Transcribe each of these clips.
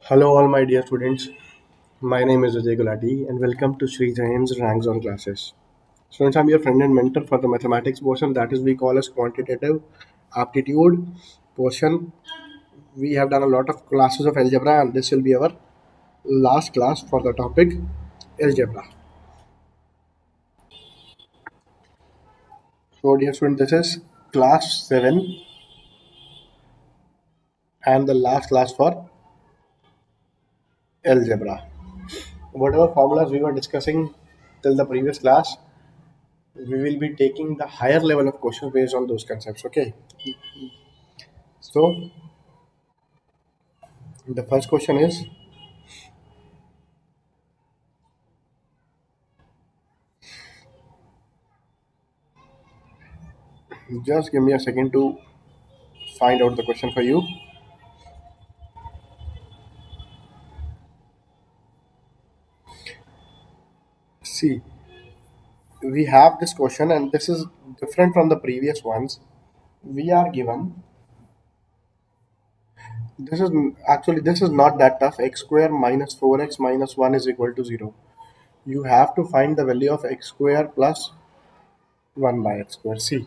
Hello, all my dear students. My name is Ajay Gulati, and welcome to Sri Jain's Rank Zone classes. Students, I'm your friend and mentor for the mathematics portion that is we call as quantitative aptitude portion. We have done a lot of classes of algebra, and this will be our last class for the topic algebra. So, dear students, this is class 7 and the last class for algebra. Whatever formulas we were discussing till the previous class, we will be taking the higher level of questions based on those concepts. Okay. So the first question is, just give me a second to find out the question for you. See, we have this question and this is different from the previous ones. We are given, this is not that tough. X square minus 4x minus 1 is equal to 0. You have to find the value of x square plus 1 by x square. See,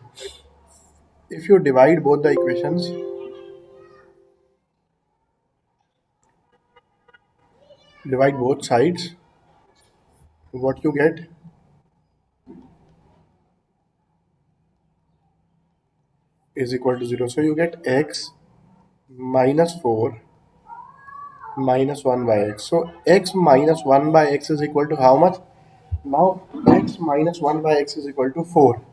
if you divide both the equations, divide both sides, what you get is equal to 0. So you get x minus 4 minus 1 by x. So x minus 1 by x is equal to how much? Now x minus 1 by x is equal to 4.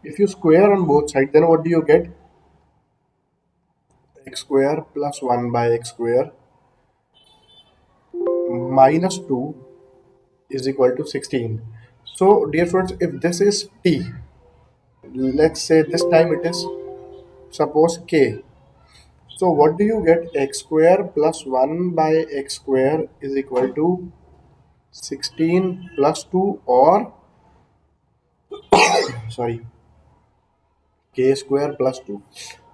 If you square on both sides, then what do you get? X square plus 1 by x square minus 2 is equal to 16. So dear friends, if this is t, let's say this time it is suppose k. So what do you get? X square plus 1 by x square is equal to 16 plus 2 or sorry k square plus 2.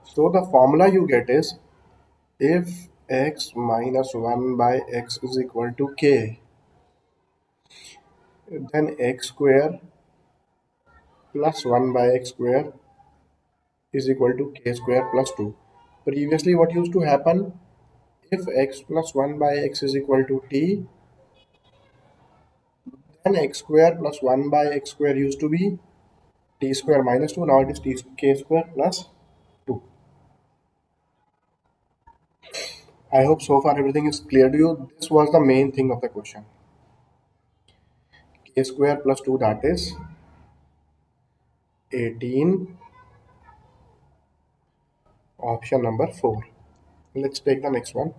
So the formula you get is if x minus 1 by x is equal to k, then x square plus 1 by x square is equal to k square plus 2. Previously, what used to happen? If x plus 1 by x is equal to t, then x square plus 1 by x square used to be t square minus 2. Now it is k square plus 2. I hope so far everything is clear to you. This was the main thing of the question. K square plus 2, that is 18, option number 4. Let's take the next one.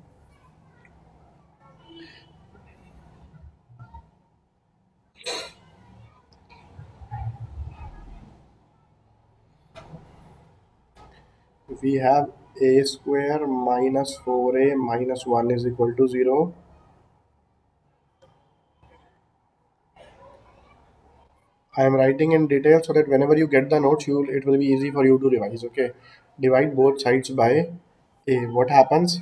We have a square minus 4a minus 1 is equal to 0. I am writing in detail so that whenever you get the notes, it will be easy for you to revise. Okay, divide both sides by a. What happens?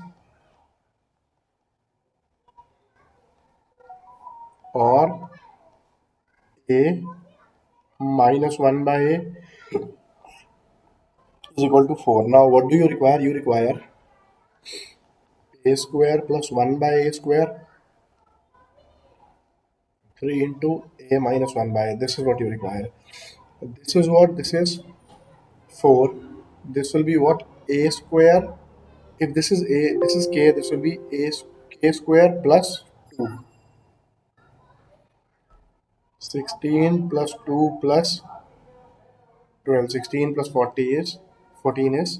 Or a minus 1 by a is equal to 4. Now, what do you require? You require a square plus 1 by a square 3 into a minus 1 by a. This is what you require. This is what? This is 4. This will be what? A square. If this is a, this is k, this will be k square plus 2. 16 plus 2 plus 12. 16 plus 40 is 14 is,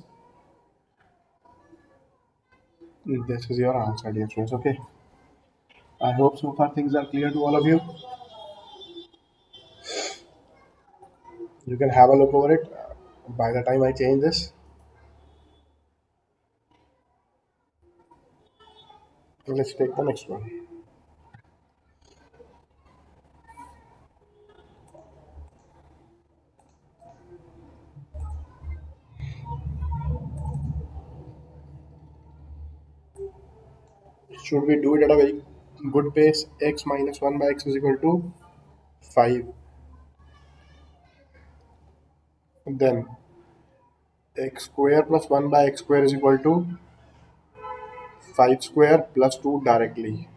this is your answer, dear friends. Okay. I hope so far things are clear to all of you. You can have a look over it by the time I change this. Let's take the next one. Should we do it at a very good pace? X minus 1 by x is equal to 5. Then x square plus 1 by x square is equal to 5 square plus 2 directly.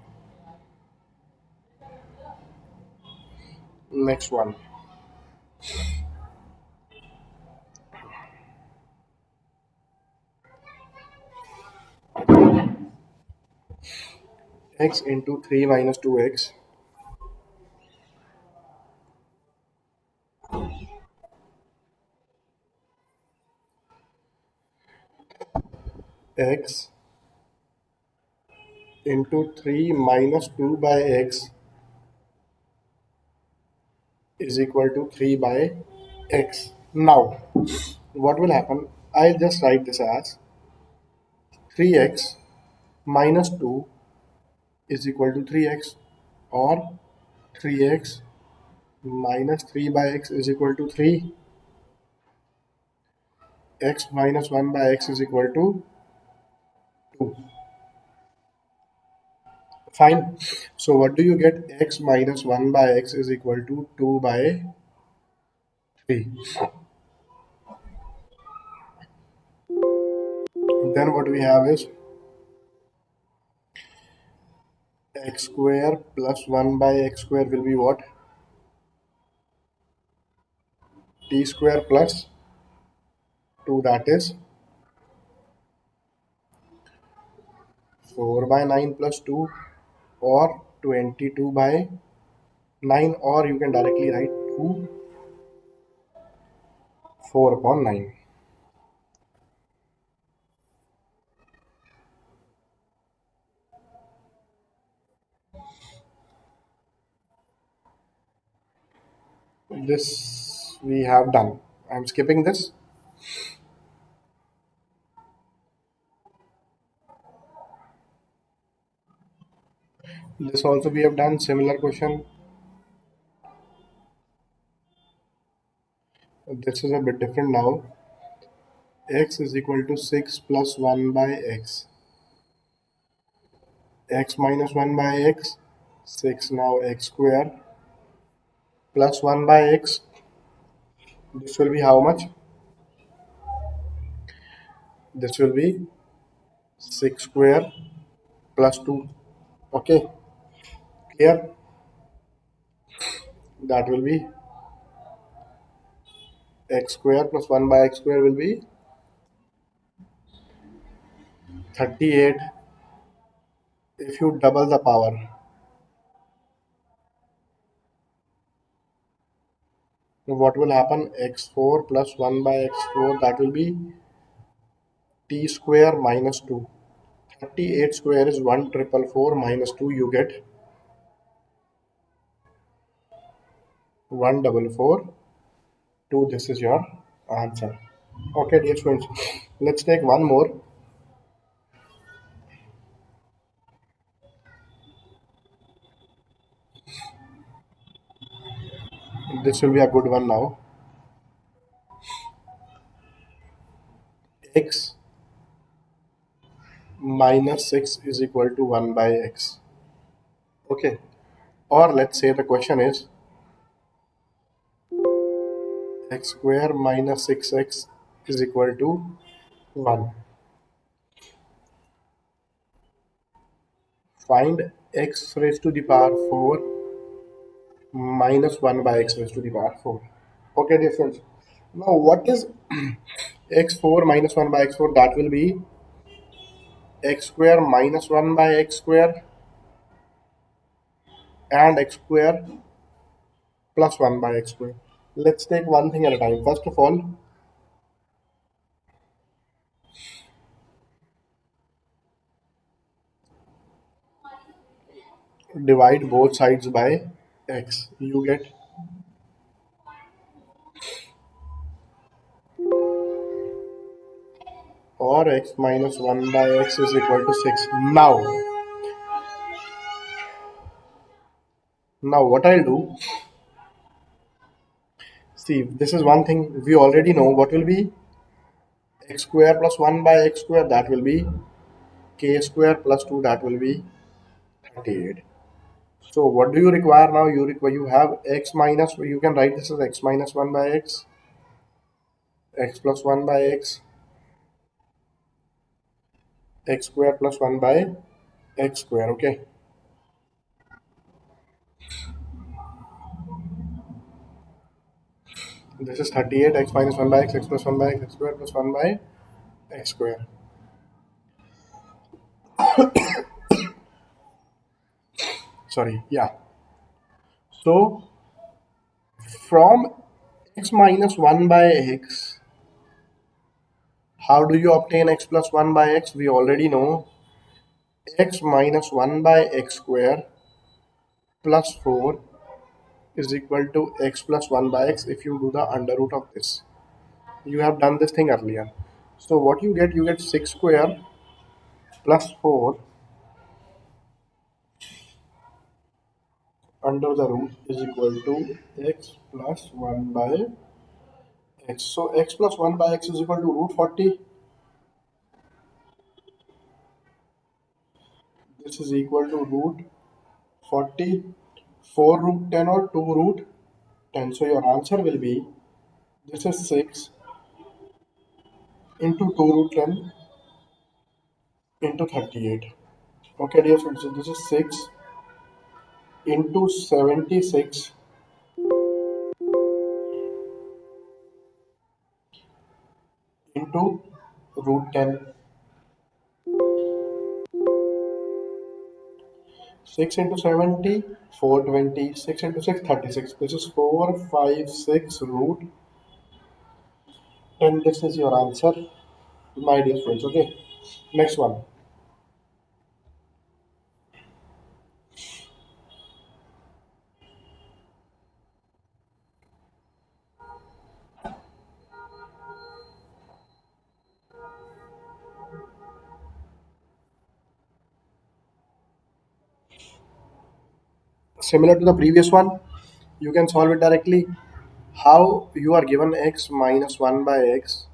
Next one. X into 3 minus 2x. X into 3 minus 2 by x is equal to 3 by x. Now, what will happen? I'll just write this as 3x minus 2 is equal to 3x, or 3x minus 3 by x is equal to 3. X minus 1 by x is equal to 2. Fine. So what do you get? X minus 1 by x is equal to 2 by 3. Then what we have is x square plus 1 by x square will be what? T square plus 2, that is 4 by 9 plus 2, or 22 by 9, or you can directly write 2 4 upon 9. This we have done. I'm skipping this. This also we have done. Similar question. This is a bit different now. X is equal to 6 plus 1 by x. X minus 1 by x, 6. Now x square plus 1 by x. This will be how much? This will be 6 square plus 2. Okay, clear? That will be x square plus 1 by x square will be 38. If you double the power, what will happen? X4 plus 1 by x4, that will be t square minus 2. 38 square is 1,444 minus 2, you get 1,442. This is your answer. Okay, dear students, let's take one more. This will be a good one now. X minus 6 is equal to 1 by x. Okay, or let's say the question is x square minus 6x is equal to 1. Find x raised to the power 4 minus 1 by x raised to the power 4. Okay, dear friends. Now, what is x4 minus 1 by x4? That will be x square minus 1 by x square and x square plus 1 by x square. Let's take one thing at a time. First of all, divide both sides by x. You get or x minus 1 by x is equal to 6. Now what I'll do, see, this is one thing we already know. What will be x square plus 1 by x square? That will be k square plus 2. That will be 38. So what do you require now? You have x minus, you can write this as x minus 1 by x, x plus 1 by x square plus 1 by x square. Okay. This is 38, x minus 1 by x plus 1 by x square plus 1 by x square. Sorry, yeah. So from x minus 1 by x, how do you obtain x plus 1 by x? We already know x minus 1 by x square plus 4 is equal to x plus 1 by x if you do the under root of this. You have done this thing earlier. So what you get 6 square plus 4 under the root is equal to x plus 1 by x. So x plus 1 by x is equal to root 40. This is equal to root 40, 4 root 10 or 2 root 10. So your answer will be, this is 6 into 2 root 10 into 38. Okay, dear friends, so this is 6 into 76 into root 10. 6 into 70, 420. 6 into 6, 36. This is 456 root 10. This is your answer, my dear friends. Okay, next one. Similar to the previous one, you can solve it directly. How you are given x minus 1 by x,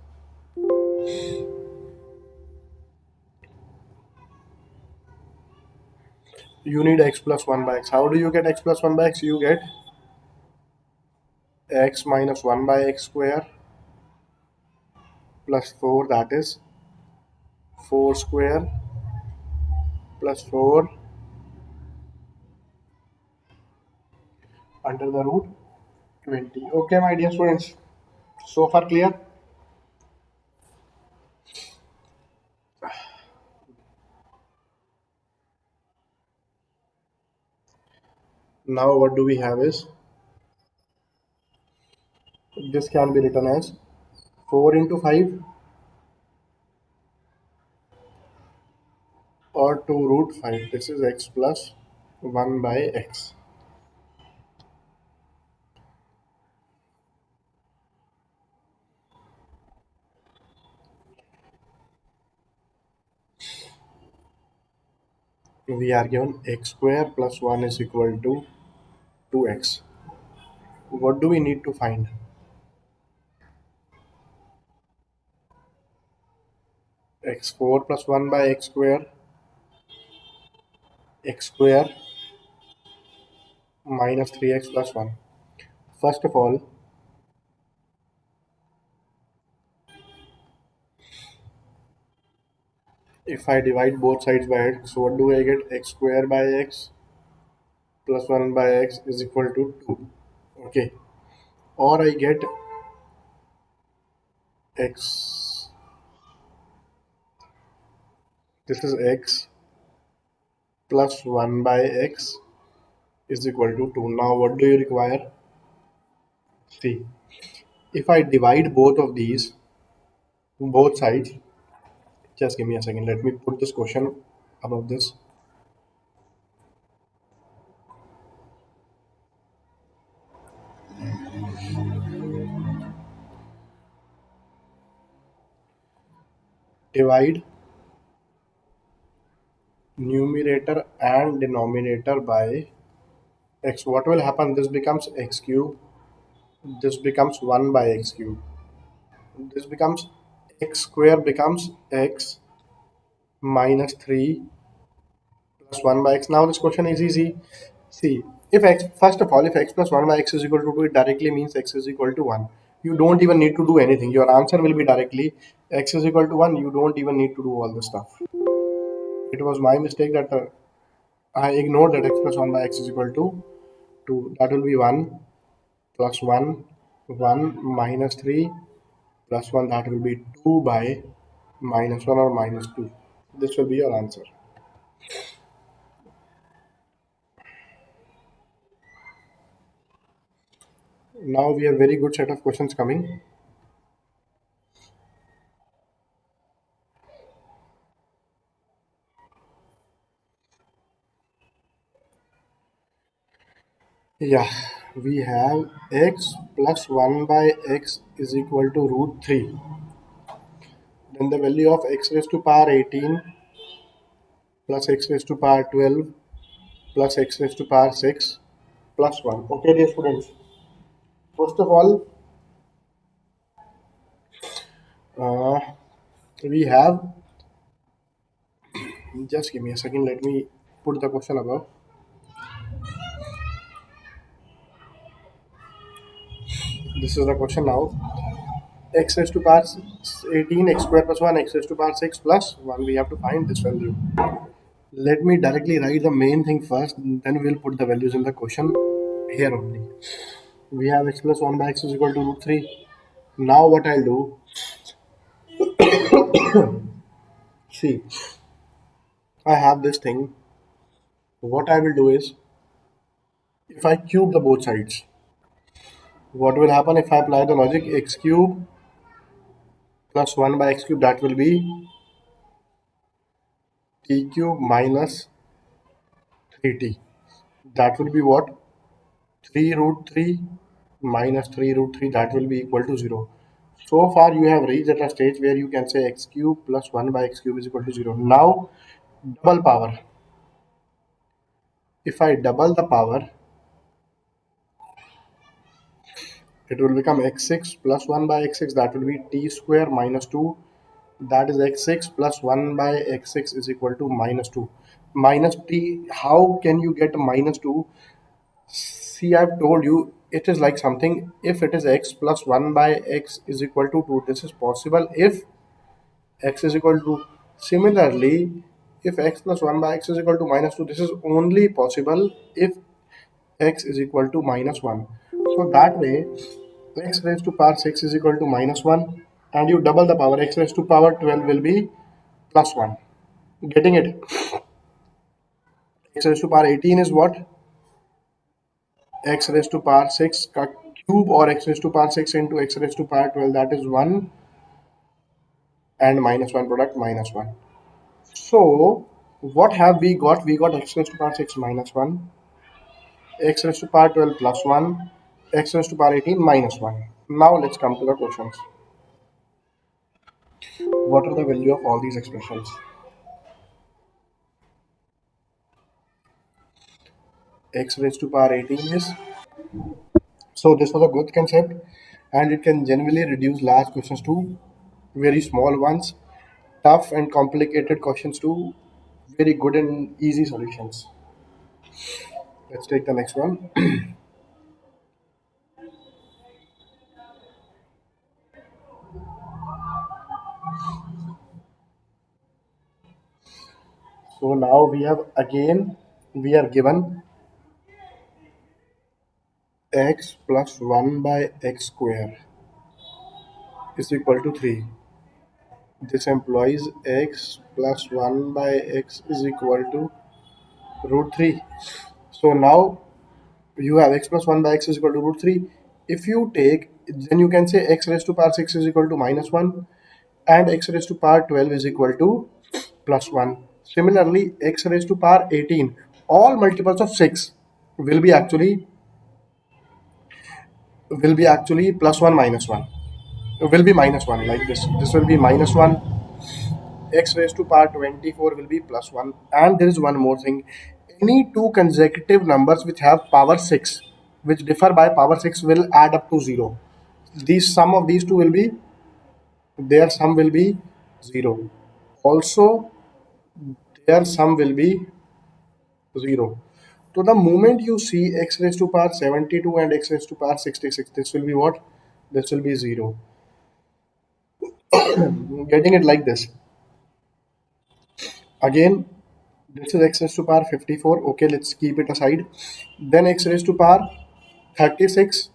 you need x plus 1 by x. How do you get x plus 1 by x? You get x minus 1 by x square plus 4, that is 4 square plus 4 under the root 20. Okay, my dear students, so far clear? Now what do we have is, this can be written as 4 into 5 or 2 root 5. This is x plus 1 by x. We are given x square plus 1 is equal to 2x. What do we need to find? x4 plus 1 by x square minus 3x plus 1. First of all, if I divide both sides by x, so what do I get? X square by x plus 1 by x is equal to 2. Okay. Or I get x, this is x plus 1 by x is equal to 2. Now what do you require? See, if I divide both of these, both sides, just give me a second. Let me put this question above this. Divide numerator and denominator by x. What will happen? This becomes x cube. This becomes 1 by x cube. This becomes x square becomes x minus 3 plus 1 by x. Now this question is easy. See, if x, first of all, if x plus 1 by x is equal to 2, it directly means x is equal to 1. You don't even need to do anything. Your answer will be directly x is equal to 1. You don't even need to do all this stuff. It was my mistake that I ignored that x plus 1 by x is equal to 2. That will be 1 plus 1, 1 minus 3 plus 1. That will be 2 by minus 1 or minus 2. This will be your answer. Now we have very good set of questions coming. Yeah, we have x plus 1 by x is equal to root 3. Then the value of x raised to power 18 plus x raised to power 12 plus x raised to power 6 plus 1. Okay, dear students. First of all, uh, we have, just give me a second, let me put the question above. This is the question now. X raised to power 18, x square plus 1, x raised to power 6 plus 1. We have to find this value. Let me directly write the main thing first, then we'll put the values in the question here only. We have x plus 1 by x is equal to root 3. Now what I'll do, see, I have this thing. What I will do is, if I cube the both sides, what will happen if I apply the logic x cube plus 1 by x cube, that will be t cube minus 3t. That will be what? 3 root 3 minus 3 root 3, that will be equal to 0. So far you have reached at a stage where you can say x cube plus 1 by x cube is equal to 0. Now double power. If I double the power, it will become x6 plus 1 by x6, that will be t square minus 2. That is x6 plus 1 by x6 is equal to minus 2. Minus t, how can you get minus 2? See, I've told you it is like something. If it is x plus 1 by x is equal to 2, this is possible if x is equal to. Similarly, if x plus 1 by x is equal to minus 2, this is only possible if x is equal to minus 1. So that way, x raised to power 6 is equal to minus 1, and you double the power, x raised to power 12 will be plus 1. Getting it? X raised to power 18 is what? X raised to power 6 का cube, or x raised to power 6 into x raised to power 12, that is 1, and minus 1 product minus 1. So what have we got? We got x raised to power 6 minus 1, x raised to power 12 plus 1, x raised to power 18 minus 1. Now let's come to the questions. What are the value of all these expressions? X raised to power 18 is, so this was a good concept, and it can generally reduce large questions to very small ones, tough and complicated questions to very good and easy solutions. Let's take the next one. So now we have, again we are given x plus 1 by x square is equal to 3. This implies x plus 1 by x is equal to root 3. So now you have x plus 1 by x is equal to root 3. If you take, then you can say x raised to power 6 is equal to minus 1, and x raised to power 12 is equal to plus 1. Similarly, x raised to power 18, all multiples of 6 will be actually plus 1 minus 1, will be minus 1, like this will be minus 1. X raised to power 24 will be plus 1. And there is one more thing. Any two consecutive numbers which have power 6, which differ by power 6, will add up to 0. These sum of these two will be, their sum will be 0. Also, their sum will be 0. So the moment you see x raised to power 72 and x raised to power 66, this will be what? This will be 0. Getting it like this. Again, this is x raised to power 54. Okay, let's keep it aside. Then x raised to power 36.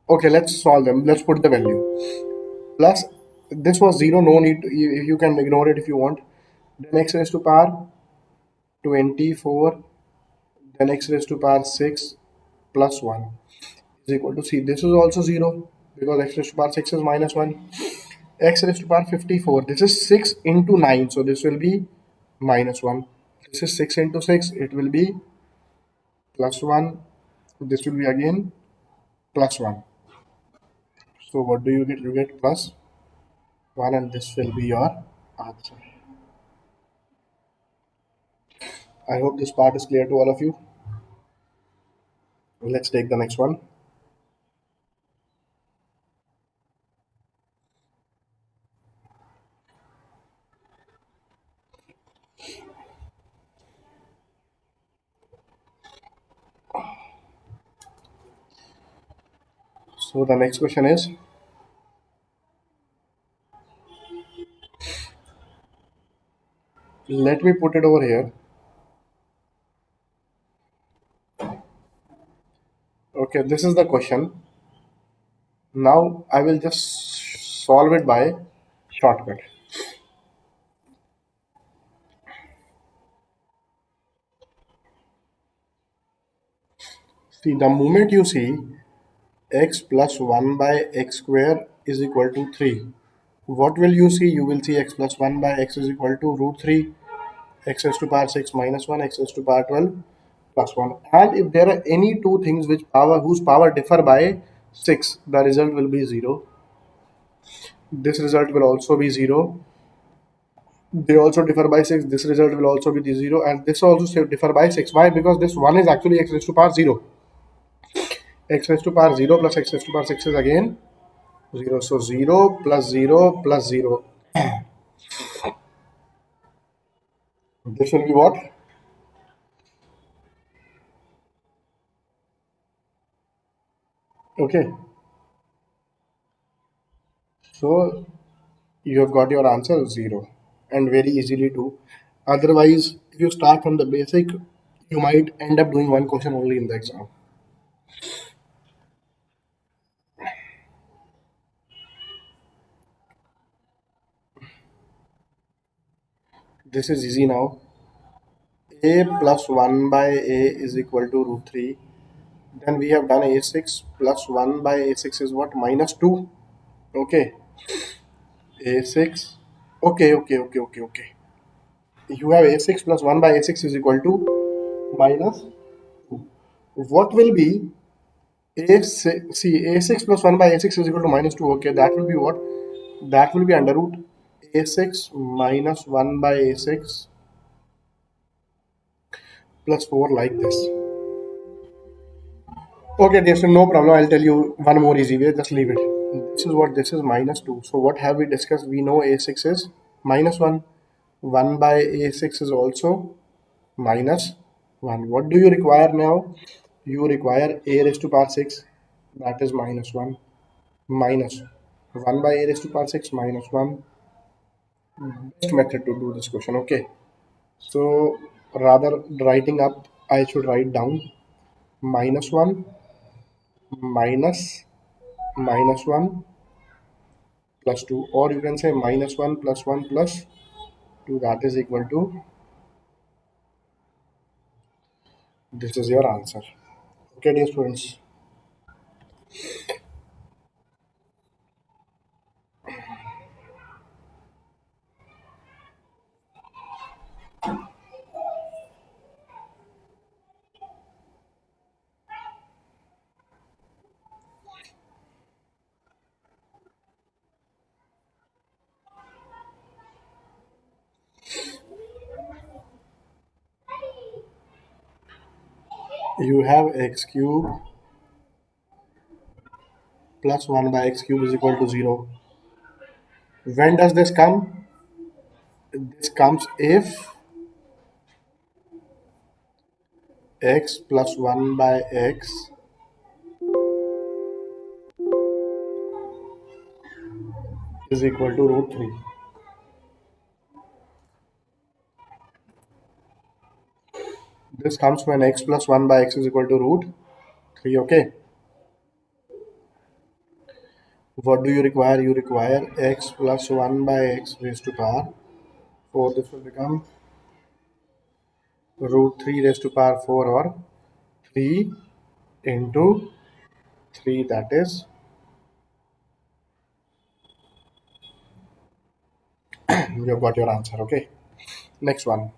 Okay, let's solve them. Let's put the value. Plus, this was 0. No need to, you can ignore it if you want. Then x raised to power 24. Then x raised to power 6 plus 1 is equal to c. This is also 0 because x raised to power 6 is minus 1. X raised to power 54. This is 6 into 9. So this will be minus 1. This is 6 into 6. It will be plus 1. This will be again plus 1. So what do you get? You get plus 1 and this will be your answer. I hope this part is clear to all of you. Let's take the next one. So the next question is, let me put it over here. Okay, this is the question. Now I will just solve it by shortcut. See, the moment you see x plus 1 by x square is equal to 3, what will you see? You will see x plus 1 by x is equal to root 3, x raised to power 6 minus 1, x raised to power 12 plus 1. And if there are any two things which power whose power differ by 6, the result will be 0. This result will also be 0. They also differ by 6. This result will also be the 0. And this also differ by 6. Why? Because this 1 is actually x raised to power 0. X raised to power 0 plus x raised to power 6 is again 0. So 0 plus 0 plus 0. This will be what? Okay. So you have got your answer 0. And very easily too. Otherwise, if you start from the basic, you might end up doing one question only in the exam. This is easy now. A plus 1 by a is equal to root 3. Then we have done a6 plus 1 by a6 is what? Minus 2. Okay. a6. Okay. You have a6 plus 1 by a6 is equal to minus 2. What will be a6? See, a6 plus 1 by a6 is equal to minus 2. Okay, that will be what? That will be under root a6 minus 1 by a6 plus 4 like this. Okay, dear, so no problem. I'll tell you one more easy way. Just leave it. This is what this is minus 2. So what have we discussed? We know a6 is minus 1. 1 by a6 is also minus 1. What do you require now? You require a raised to power 6. That is minus 1. Minus 1 by a raised to power 6 minus 1. Best method to do this question. Okay. So rather writing up, I should write down minus 1 minus minus 1 plus 2, or you can say minus 1 plus 1 plus 2, that is equal to, this is your answer. Okay, dear students. You have x cube plus 1 by x cube is equal to 0. When does this come? This comes if x plus 1 by x is equal to root 3. This comes when x plus 1 by x is equal to root 3. Okay. What do you require? You require x plus 1 by x raised to power 4. This will become root 3 raised to power 4, or 3 into 3, that is you have got your answer. Okay. Next one.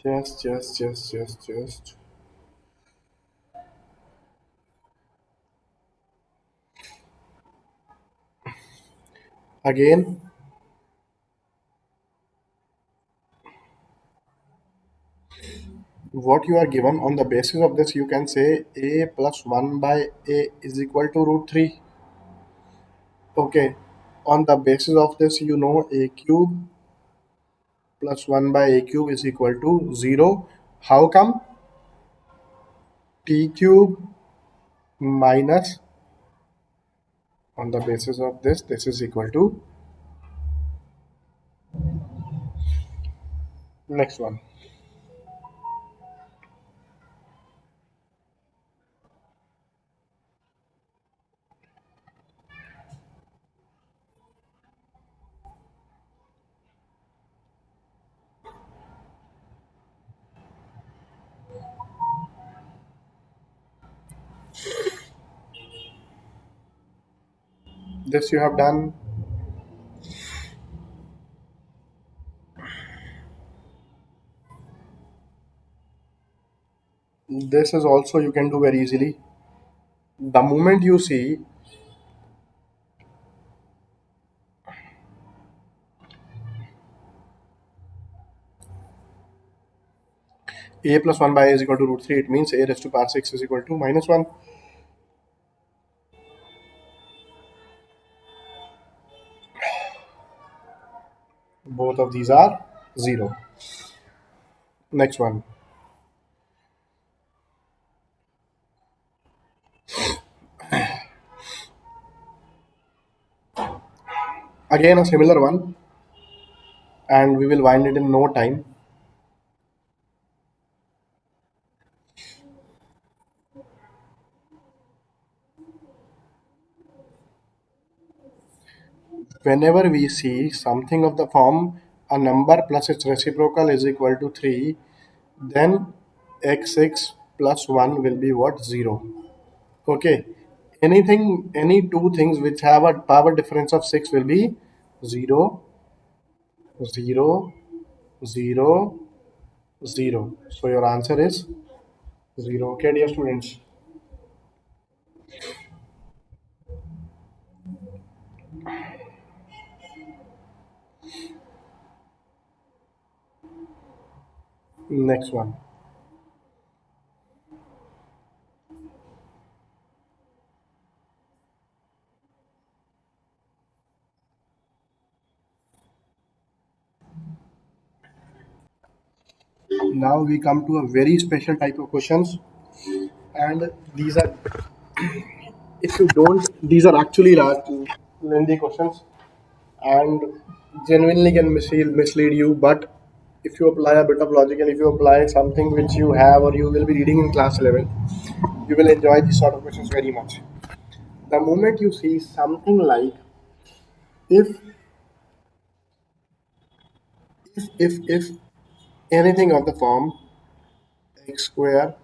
Just. Again, what you are given, on the basis of this you can say a plus 1 by a is equal to root 3. Okay. On the basis of this, you know a cube plus 1 by a cube is equal to 0. How come? T cube minus, on the basis of this is equal to, next one. This you have done. This is also you can do very easily. The moment you see a plus 1 by a is equal to root 3, it means a raised to power 6 is equal to minus 1. Both of these are 0. Next one. Again a similar one, and we will wind it in no time. Whenever we see something of the form a number plus its reciprocal is equal to 3, then x6 plus 1 will be what? 0. Okay. Any two things which have a power difference of 6 will be 0, 0, 0, 0. So your answer is 0. Okay, dear students. Next one. Now we come to a very special type of questions, and these are, if you don't, these are actually lengthy questions and genuinely can mislead you. But if you apply a bit of logic, and if you apply something which you have or you will be reading in class 11, you will enjoy these sort of questions very much. The moment you see something like, if if anything of the form x square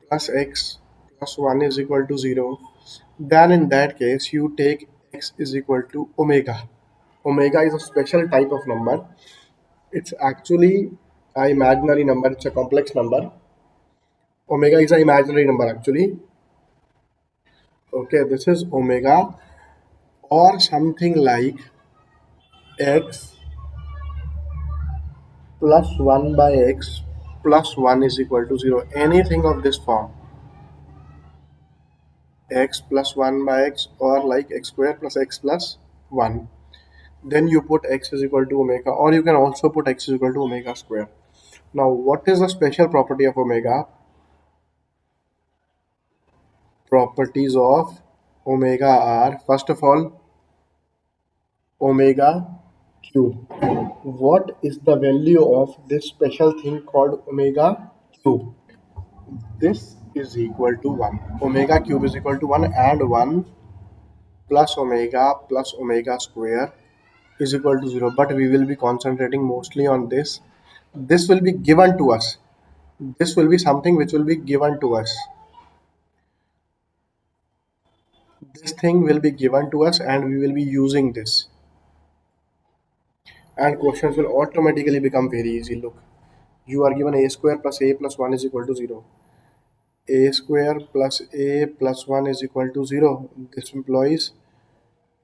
plus x plus 1 is equal to 0, then in that case you take x is equal to omega. Omega is a special type of number. It's actually an imaginary number. It's a complex number. Omega is an imaginary number actually. Okay, this is omega, or something like x plus 1 by x plus 1 is equal to 0. Anything of this form, x plus 1 by x, or like x square plus x plus 1. Then you put x is equal to omega, or you can also put x is equal to omega square. Now, what is the special property of omega? Properties of omega are, first of all, omega cube. What is the value of this special thing called omega cube? This is equal to 1. Omega cube is equal to 1, and 1 plus omega square is equal to 0. But we will be concentrating mostly on this. This will be given to us. This will be something which will be given to us. This thing will be given to us and we will be using this. And questions will automatically become very easy. Look, you are given a square plus a plus 1 is equal to 0. A square plus a plus 1 is equal to 0. This implies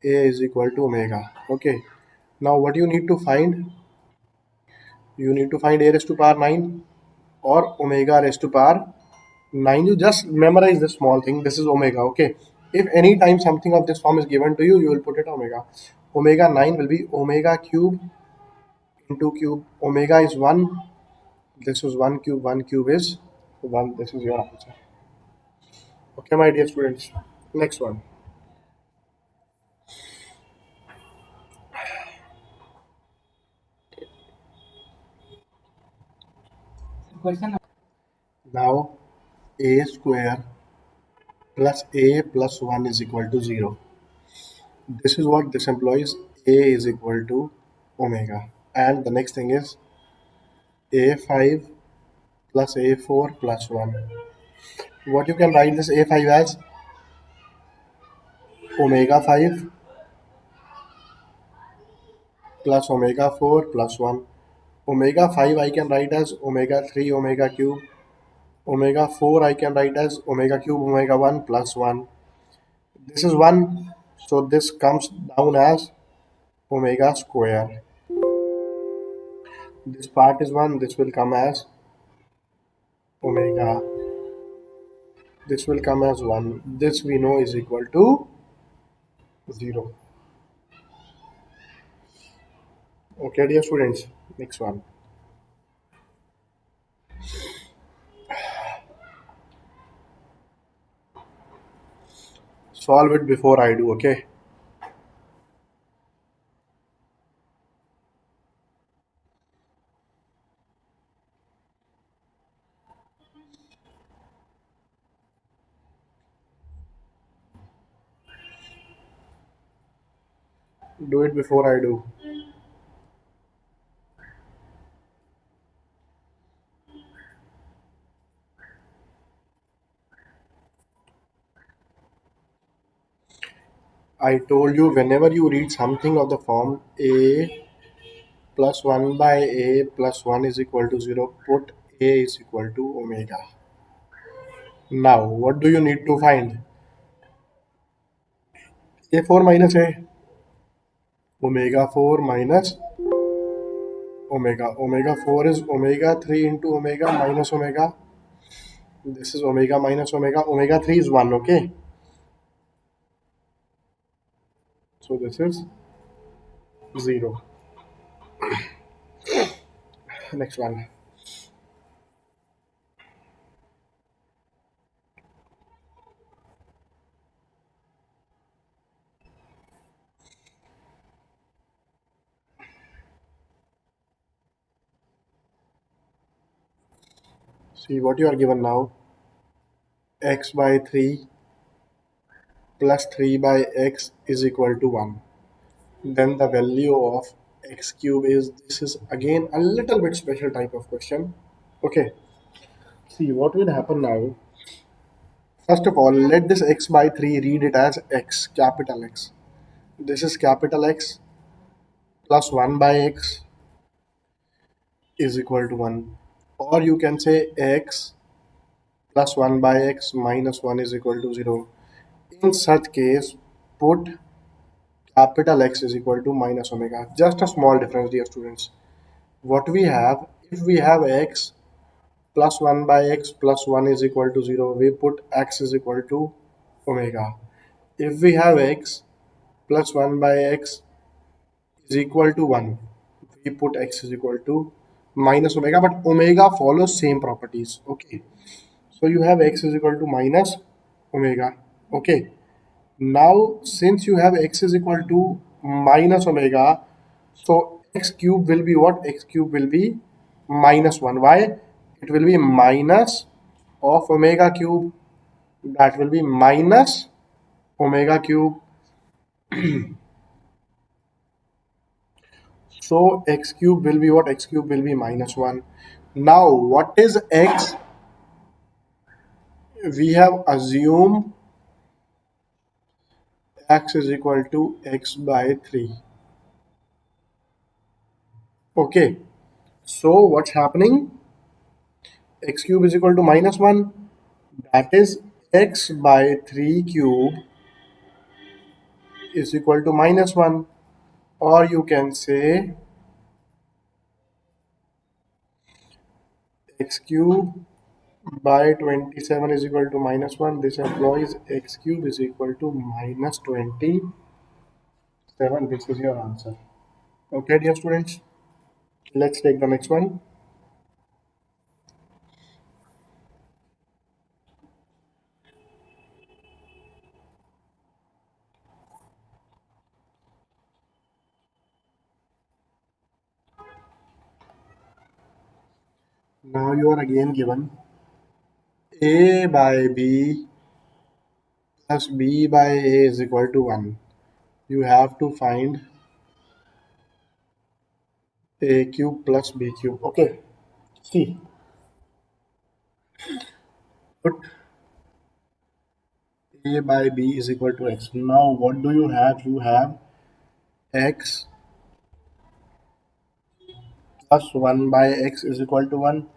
a is equal to omega. Okay. Now what you need to find? You need to find a raised to power 9 or omega raised to power 9. You just memorize this small thing. This is omega. Okay. If any time something of this form is given to you, you will put it omega. Omega 9 will be omega cube into cube. Omega is 1. This is 1 cube. 1 cube is 1. This is your answer. Okay, my dear students. Next one. Now, a square plus a plus 1 is equal to 0. This is what this implies. A is equal to omega. And the next thing is a5 plus a4 plus 1. What you can write this a5 as? Omega 5 plus omega 4 plus 1. Omega 5 I can write as omega 3 omega cube. Omega 4 I can write as omega cube omega 1 plus 1. This is 1, so this comes down as omega square. This part is 1, this will come as omega. This will come as 1. This we know is equal to 0. Okay, dear students, next one. Solve it before I do, okay? Do it before I do. I told you whenever you read something of the form a plus 1 by a plus 1 is equal to 0, put a is equal to omega. Now, what do you need to find? A4 minus a. Omega 4 minus omega. Omega 4 is omega 3 into omega minus omega. This is omega minus omega. Omega 3 is 1, okay? So this is 0. Next one. See what you are given now. X by 3 plus 3 by x is equal to 1. Then the value of x cube is, this is again a little bit special type of question. Okay. See what will happen now. First of all, let this x by 3 read it as x, capital X. This is capital X plus 1 by x is equal to 1. Or you can say x plus 1 by x minus 1 is equal to 0. In such case, put capital X is equal to minus omega. Just a small difference, dear students. what we have, if we have x plus 1 by x plus 1 is equal to 0, we put x is equal to omega. If we have x plus 1 by x is equal to 1, we put x is equal to minus omega, but omega follows same properties. Okay, so you have x is equal to minus omega. Okay, now since you have x is equal to minus omega, so x cube will be what? X cube will be minus 1. Why? It will be minus of omega cube. That will be minus omega cube. So x cube will be what? X cube will be minus 1. Now what is x? We have assumed x is equal to x by 3. Okay. So what's happening? X cube is equal to minus 1. That is x by 3 cube is equal to minus 1. Or you can say x cube by 27 is equal to minus 1. This implies x cube is equal to minus 27. This is your answer. Okay, dear students, let's take the next one. Now you are again given a by b plus b by a is equal to 1. You have to find a cube plus b cube. Okay, see, put a by b is equal to x. Now what do you have? You have x plus 1 by x is equal to 1.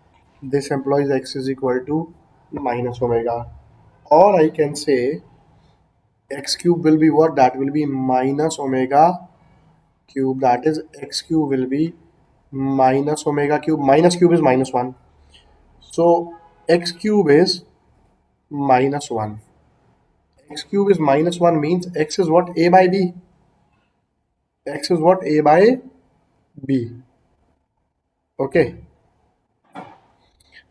This implies x is equal to minus omega. Or I can say x cube will be what? That will be minus omega cube. That is x cube will be minus omega cube. Minus cube is minus 1. So x cube is minus 1. X cube is minus 1 means x is what? A by b. X is what? A by b. Okay.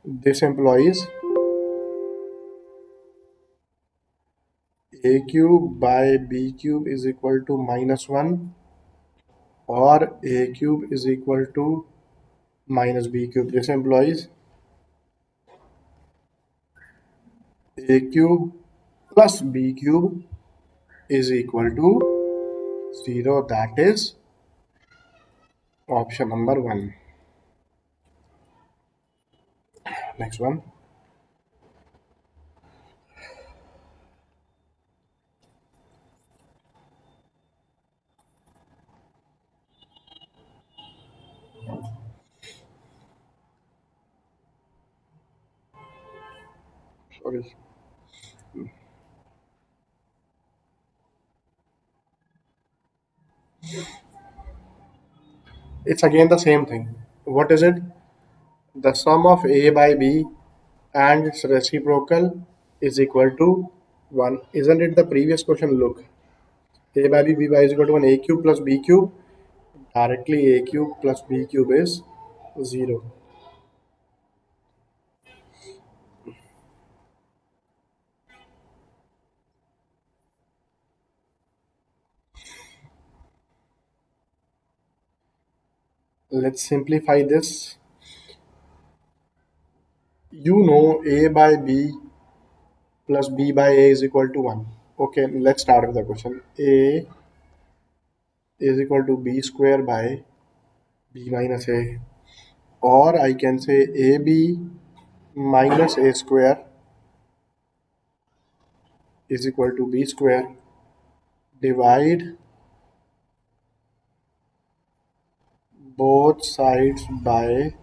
This implies a cube by b cube is equal to minus 1, or a cube is equal to minus b cube. This implies a cube plus b cube is equal to 0. That is option number 1. Next one. Sorry. It's again the same thing. What is it? The sum of a by b and its reciprocal is equal to 1. Isn't it the previous question? Look, a by b by is equal to 1. A cube plus b cube, directly a cube plus b cube is 0. Let's simplify this. You know a by b plus b by a is equal to 1. Okay, let's start with the question. A is equal to b square by b minus a, or I can say ab minus a square is equal to b square. Divide both sides by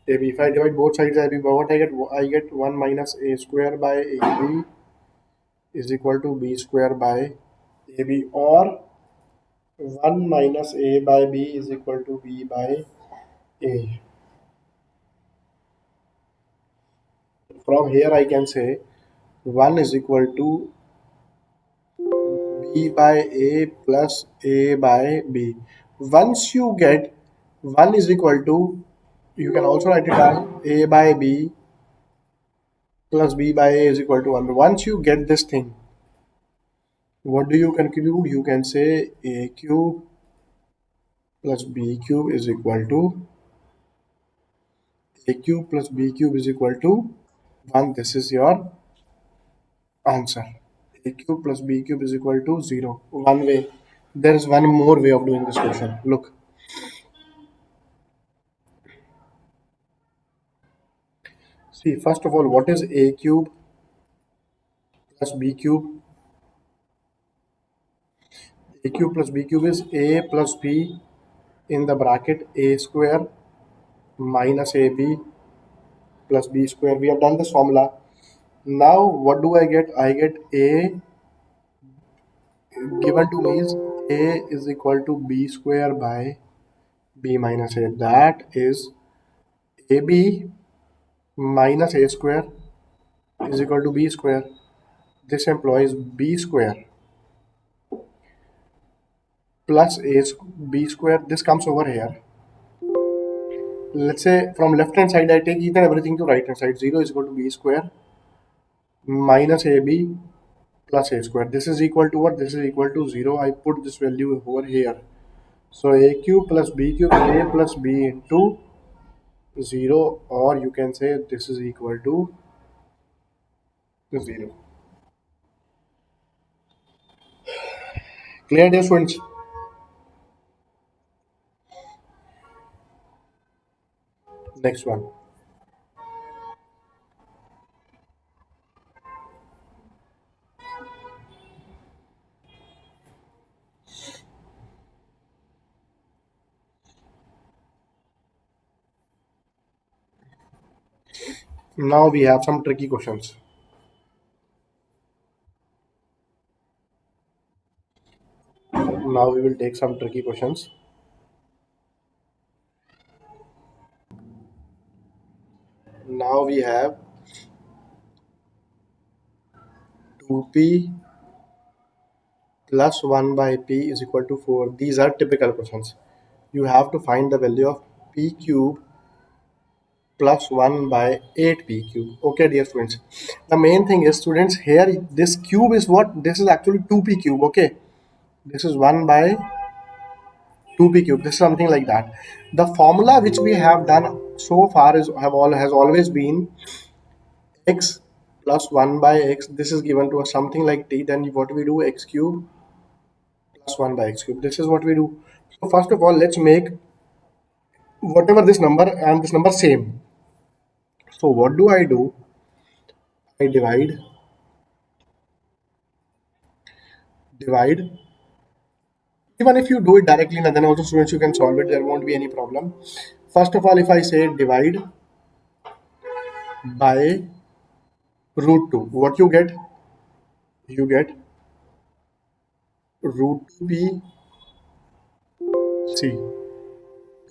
ab. If I divide both sides by ab, what I get? I get 1 minus a square by ab is equal to b square by ab, or 1 minus a by b is equal to b by A. From here I can say 1 is equal to B by A plus A by B. Once you get 1 is equal to, you can also write it as A by B plus B by A is equal to 1. Once you get this thing, what do you conclude? You can say A cube plus B cube is equal to A cube plus B cube is equal to 1. This is your answer. A cube plus B cube is equal to 0. One way. There is one more way of doing this question. Look. See, first of all, what is A cube plus B cube? A cube plus B cube is A plus B in the bracket A square minus AB plus B square. We have done this formula. Now, what do I get? I get A given to me is A is equal to B square by B minus A. That is AB minus A square is equal to B square. This implies B square plus B square. This comes over here. Let's say from left hand side I take each and everything to right hand side. 0 is equal to B square minus AB plus A square. This is equal to what? This is equal to 0. I put this value over here. So A cube plus B cube, A plus B into 0, or you can say this is equal to 0. Clear, dear students? Next one. Now we have some tricky questions. Now we will take some tricky questions. Now we have 2p plus 1 by p is equal to 4. These are typical questions. You have to find the value of p cube plus 1 by 8p cube. Okay, dear students. The main thing is, students, here this cube is what? This is actually 2p cube. Okay, this is 1 by 2p cube. This is something like that. The formula which we have done so far has always been x plus 1 by x. This is given to us something like t. Then what we do, x cube plus 1 by x cube. This is what we do. So first of all, let's make whatever this number and this number same. So what do? I divide. Even if you do it directly, then also students you can solve it. There won't be any problem. First of all, if I say divide by root 2, what you get? You get root 2p. See,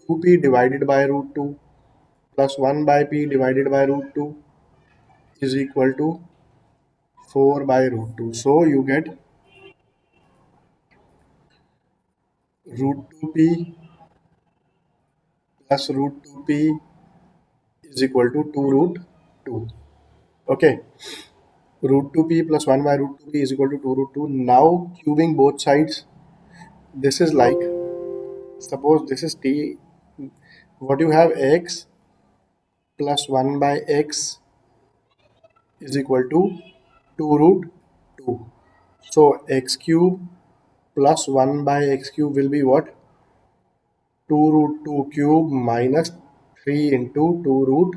2p divided by root 2 plus 1 by p divided by root 2 is equal to 4 by root 2. So you get root 2p plus root 2p is equal to 2 root 2. Okay, root 2p plus 1 by root 2p is equal to 2 root 2. Now cubing both sides, this is like, suppose this is t, what you have, x plus 1 by x is equal to 2 root 2. So x cube plus 1 by x cube will be what? 2 root 2 cube minus 3 into 2 root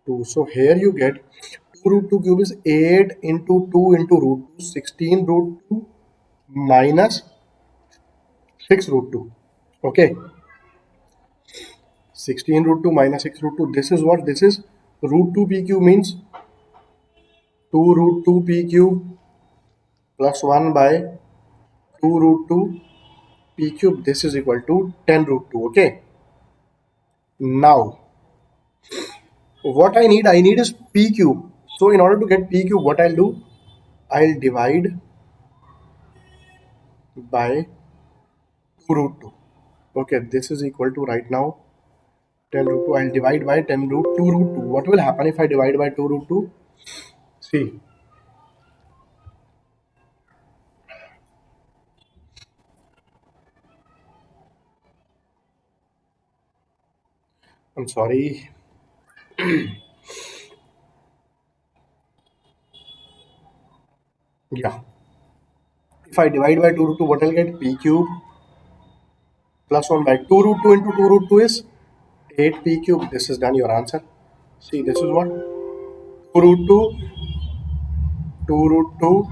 2. So here you get 2 root 2 cube is 8 into 2 into root 2, 16 root 2 minus 6 root 2. Okay, 16 root 2 minus 6 root 2. This is what? This is root 2 p cube means 2 root 2 p cube plus 1 by 2 root 2 p cube. This is equal to 10 root 2. Okay, Now, what I need is p cube. So in order to get p cube, what I'll do, I'll divide by 2 root 2. Okay, this is equal to right now 10 root 2. I'll divide by 10 root 2 root 2. What will happen if I divide by 2 root 2? See, I'm sorry. Yeah. If I divide by 2 root 2, what I'll get? P cube plus 1 by 2 root 2 into 2 root 2 is 8 p cube. This is done, your answer. See, this is what? 2 root 2, 2 root 2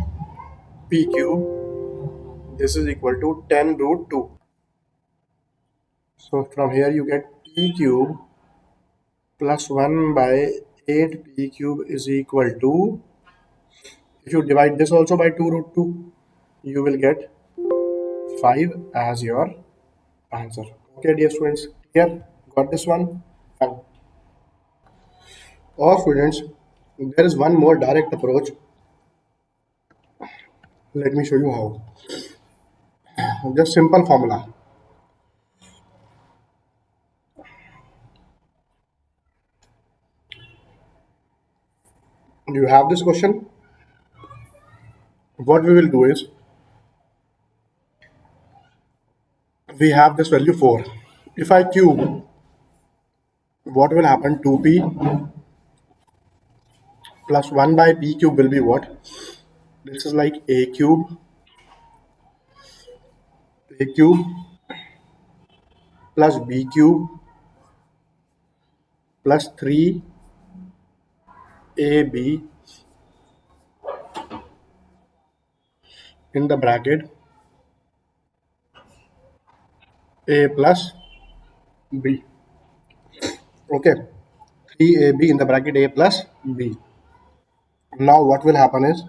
p cube. This is equal to 10 root 2. So from here you get p cube plus 1 by 8 p cube is equal to, if you divide this also by 2 root 2, you will get 5 as your answer. Okay, dear students, here, got this one? Fine. Or students, there is one more direct approach. Let me show you how. Just simple formula. You have this question. What we will do is, we have this value 4. If I cube, what will happen? 2p plus 1 by p cube will be what? This is like a cube plus b cube plus 3ab in the bracket a plus b. Okay, 3ab in the bracket a plus b. Now what will happen is,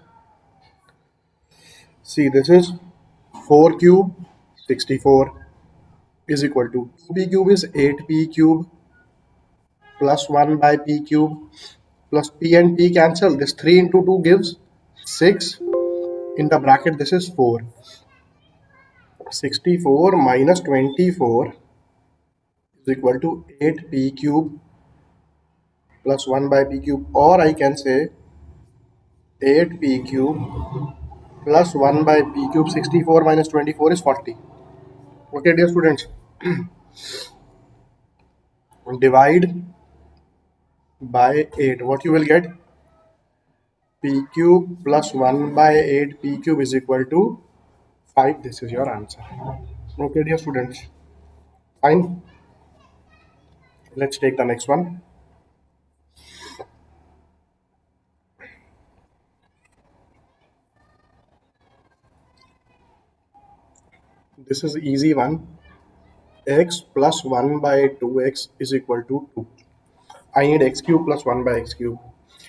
see, this is 4 cube 64 is equal to 2p cube is 8p cube plus 1 by p cube plus p and p cancel. This 3 into 2 gives 6 in the bracket. This is 4. 64 minus 24 is equal to 8p cube plus 1 by p cube, or I can say 8p cube plus 1 by p cube. 64 minus 24 is 40. Okay, dear students, divide by 8. What you will get? P cube plus 1 by 8 p cube is equal to 5. This is your answer. Okay, dear students, fine. Let's take the next one. This is easy one. X plus 1 by 2x is equal to 2. I need x cube plus 1 by x cube.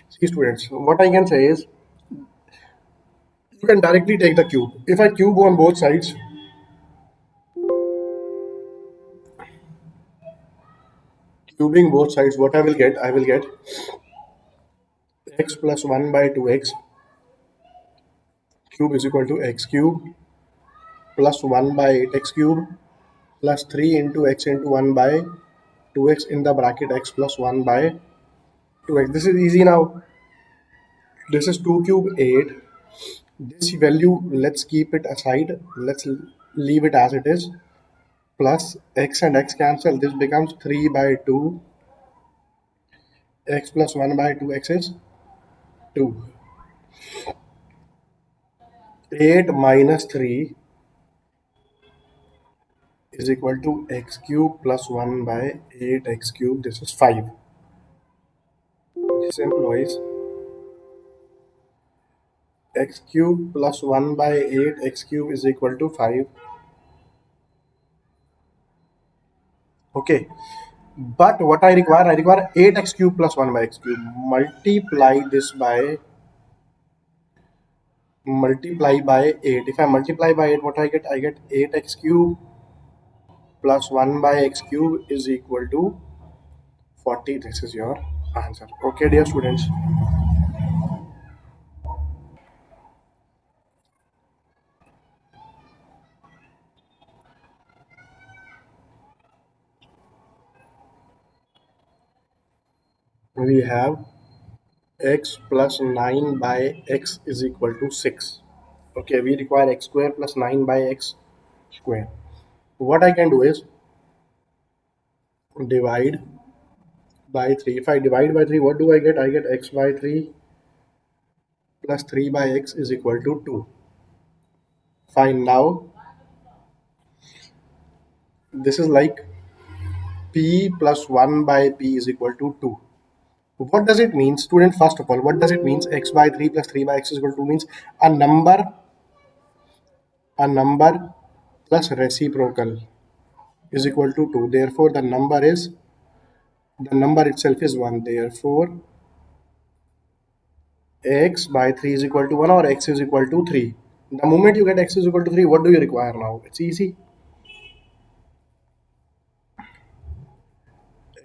See, students, what I can say is, you can directly take the cube. If I cube on both sides, cubing both sides, what I will get? I will get x plus 1 by 2x cube is equal to x cube plus 1 by 8x cube plus 3 into x into 1 by 2x in the bracket x plus 1 by 2x. This is easy now. This is 2 cube 8. This value, let's keep it aside. Let's leave it as it is. Plus x and x cancel. This becomes 3 by 2. X plus 1 by 2x is 2. 8 minus 3 is equal to x cube plus 1 by 8x cube. This is 5. This implies x cube plus 1 by 8x cube is equal to 5. Okay, but what I require 8x cube plus 1 by x cube. Multiply by 8. If I multiply by 8, what I get? I get 8x cube plus 1 by x cube is equal to 40. This is your answer. Okay, dear students. We have x plus 9 by x is equal to 6. Okay, we require x square plus 9 by x square. What I can do is divide by 3. If I divide by 3, what do I get? I get x by 3 plus 3 by x is equal to 2. Fine. Now, this is like p plus 1 by p is equal to 2. What does it mean? Student, first of all, what does it mean? X by 3 plus 3 by x is equal to 2 means a number plus reciprocal is equal to 2. Therefore, the number itself is 1. Therefore, x by 3 is equal to 1 or x is equal to 3. The moment you get x is equal to 3, what do you require now? It's easy.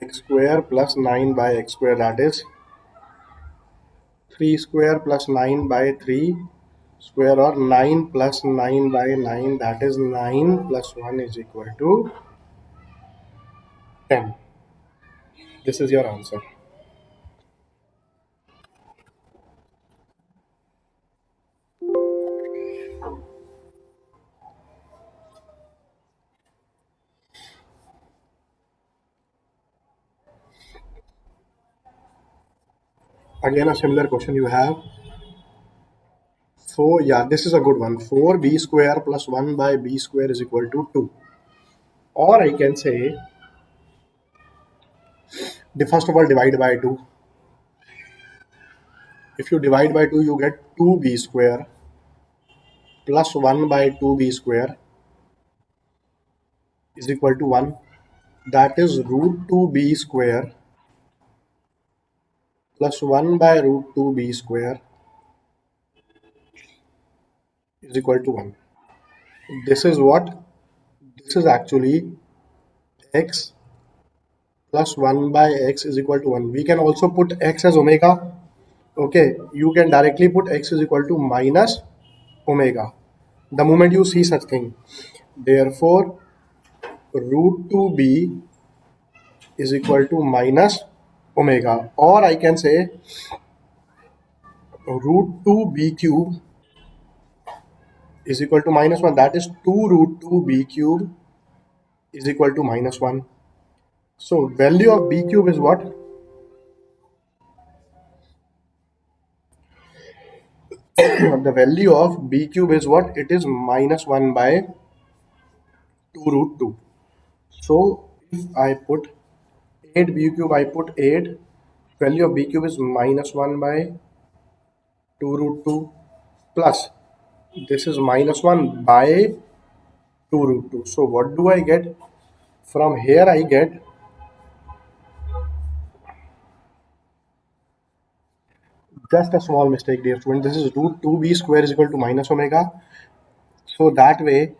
X square plus 9 by x square, that is 3 square plus 9 by 3 square, or 9 plus 9 by 9, that is 9 plus 1 is equal to 10. This is your answer. Again, a similar question you have. 4, yeah, this is a good one. 4b square plus 1 by b square is equal to 2. Or I can say, first of all, divide by 2. If you divide by 2, you get 2b square plus 1 by 2b square is equal to 1. That is root 2b square plus 1 by root 2b square is equal to 1. This is what? This is actually x plus 1 by x is equal to 1. We can also put x as omega. Okay, you can directly put x is equal to minus omega the moment you see such thing. Therefore, root 2b is equal to minus omega, or I can say root 2b cube is equal to minus 1. That is 2 root 2b cube is equal to minus 1. So value of b cube is what? The value of b cube is what? It is minus 1 by 2 root 2. So if I put 8 b cube, I put 8. Value of b cube is minus 1 by 2 root 2 plus this is minus 1 by 2 root 2. So what do I get? From here I get just a small mistake, dear student. This is root 2b square is equal to minus omega. So that way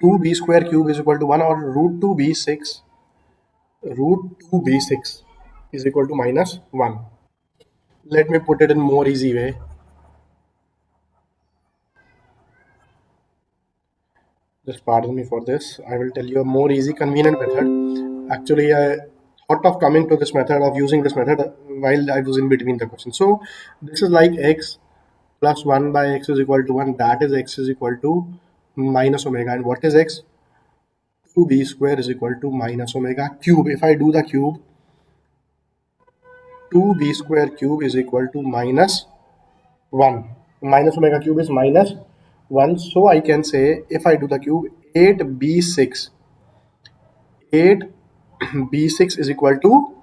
2b square cube is equal to 1, or root 2b6 is equal to minus 1. Let me put it in more easy way. Just pardon me for this. I will tell you a more easy, convenient method. Actually, I thought of coming to this method of using this method while I was in between the question. So this is like x plus 1 by x is equal to 1. That is x is equal to minus omega. And what is x? 2b square is equal to minus omega cube. If I do the cube, 2b square cube is equal to minus 1. Minus omega cube is minus 1. So I can say, if I do the cube, 8b6 8b6 is equal to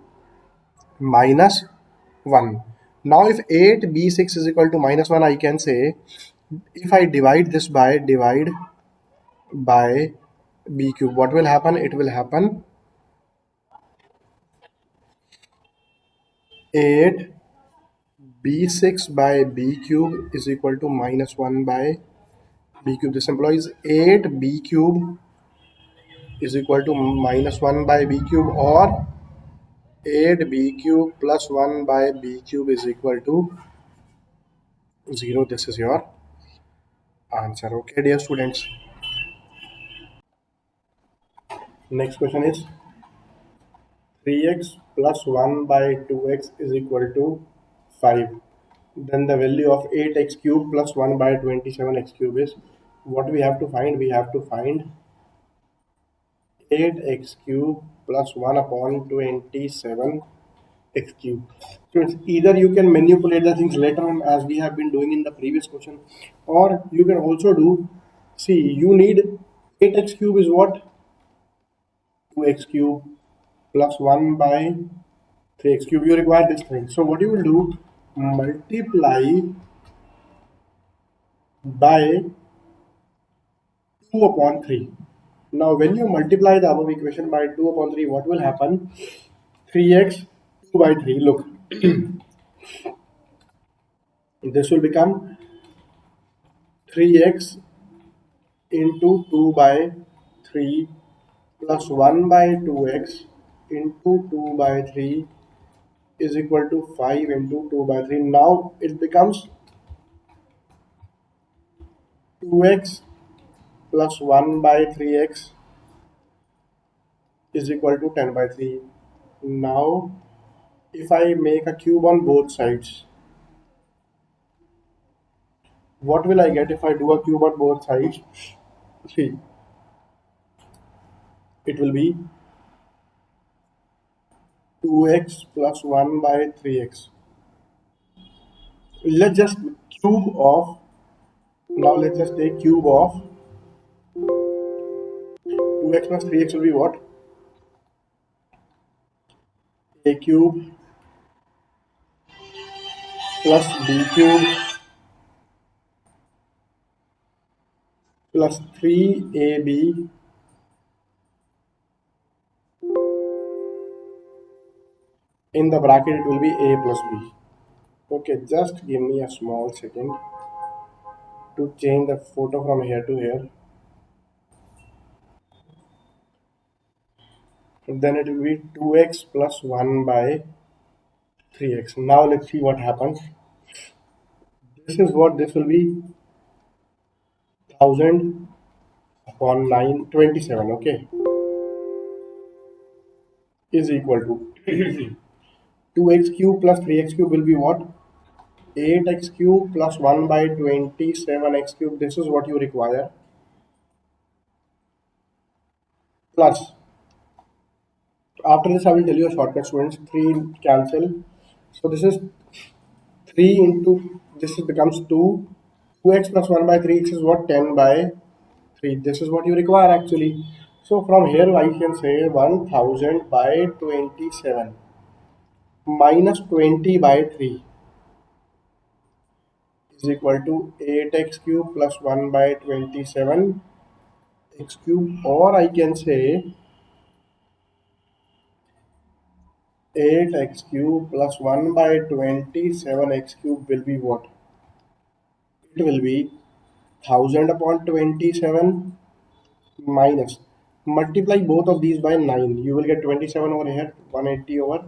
minus 1. Now if 8b6 is equal to minus 1, I can say, if I divide this by b cube, what will happen? It will happen 8b6 by b cube is equal to minus 1 by b cube. This implies 8b cube is equal to minus 1 by b cube, or 8b cube plus 1 by b cube is equal to 0. This is your answer. Okay, dear students. Next question is 3x plus 1 by 2x is equal to 5. Then the value of 8x cube plus 1 by 27x cube is what we have to find. We have to find 8x cube plus 1 upon 27 x cube. So it's either you can manipulate the things later on as we have been doing in the previous question, or you can also do, see, you need 8x cube is what? 2x cube plus 1 by 3x cube. You require this thing. So what you will do, multiply by 2 upon 3. Now when you multiply the above equation by 2 upon 3, what will happen? 3x 2 by 3. Look, this will become 3x into 2 by 3 plus 1 by 2x into 2 by 3 is equal to 5 into 2 by 3. Now it becomes 2x plus 1 by 3x is equal to 10 by 3. Now if I make a cube on both sides, what will I get if I do a cube on both sides? See, it will be 2x plus 1 by 3x. Let's just cube of, now let's just take cube of 2x plus 3x will be what? A cube plus b cube plus 3ab in the bracket it will be a plus b. Okay, just give me a small second to change the photo from here to here. Then it will be 2x plus 1 by 3x. Now let's see what happens. This is what this will be, 1000 upon 927. Okay, is equal to 2x cube plus 3x cube will be what? 8x cube plus 1 by 27x cube. This is what you require. Plus, after this I will tell you a shortcut, students. 3 cancel. So this is 3 into, this is becomes 2. 2x plus 1 by 3x is what? 10 by 3. This is what you require actually. So from here I can say 1000 by 27 minus 20 by 3 is equal to 8x cube plus 1 by 27 x cube, or I can say 8x cube plus 1 by 27 x cube will be what? It will be 1000 upon 27 minus, multiply both of these by 9. You will get 27 over here, 180 over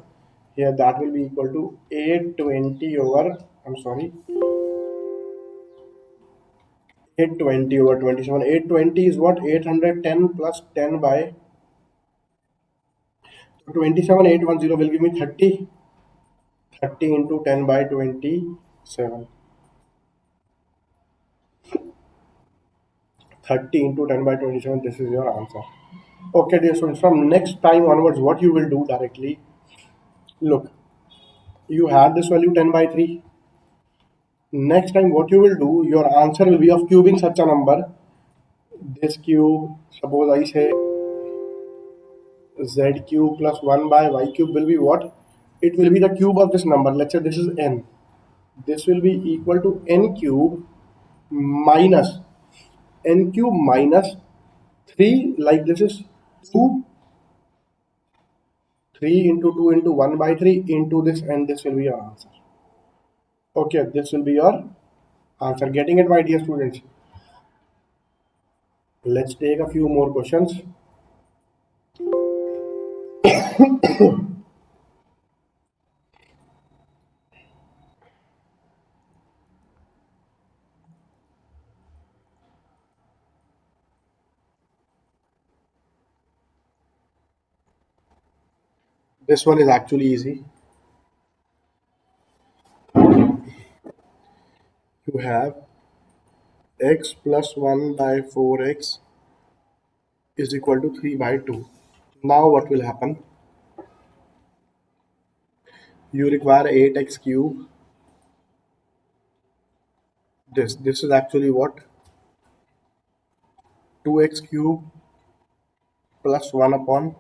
here. That will be equal to 820 over, I'm sorry, 820 over 27. 820 is what? 810 plus 10 by 27. 810 will give me 30. 30 into 10 by 27. 30 into 10 by 27. This is your answer. Okay, dear students, from next time onwards, what you will do directly, look, you had this value 10 by 3. Next time, what you will do, your answer will be of cubing such a number. This cube, suppose I say z cube plus 1 by y cube will be what? It will be the cube of this number. Let's say this is n. This will be equal to n cube minus n cube minus 3, like this is 2, 3 into 2 into 1 by 3 into this, and this will be your answer. Okay, this will be your answer. Getting it, my dear students? Let's take a few more questions. This one is actually easy. You have x plus 1 by 4x is equal to 3 by 2. Now what will happen? You require 8x cube. This is actually what? 2x cube plus 1 upon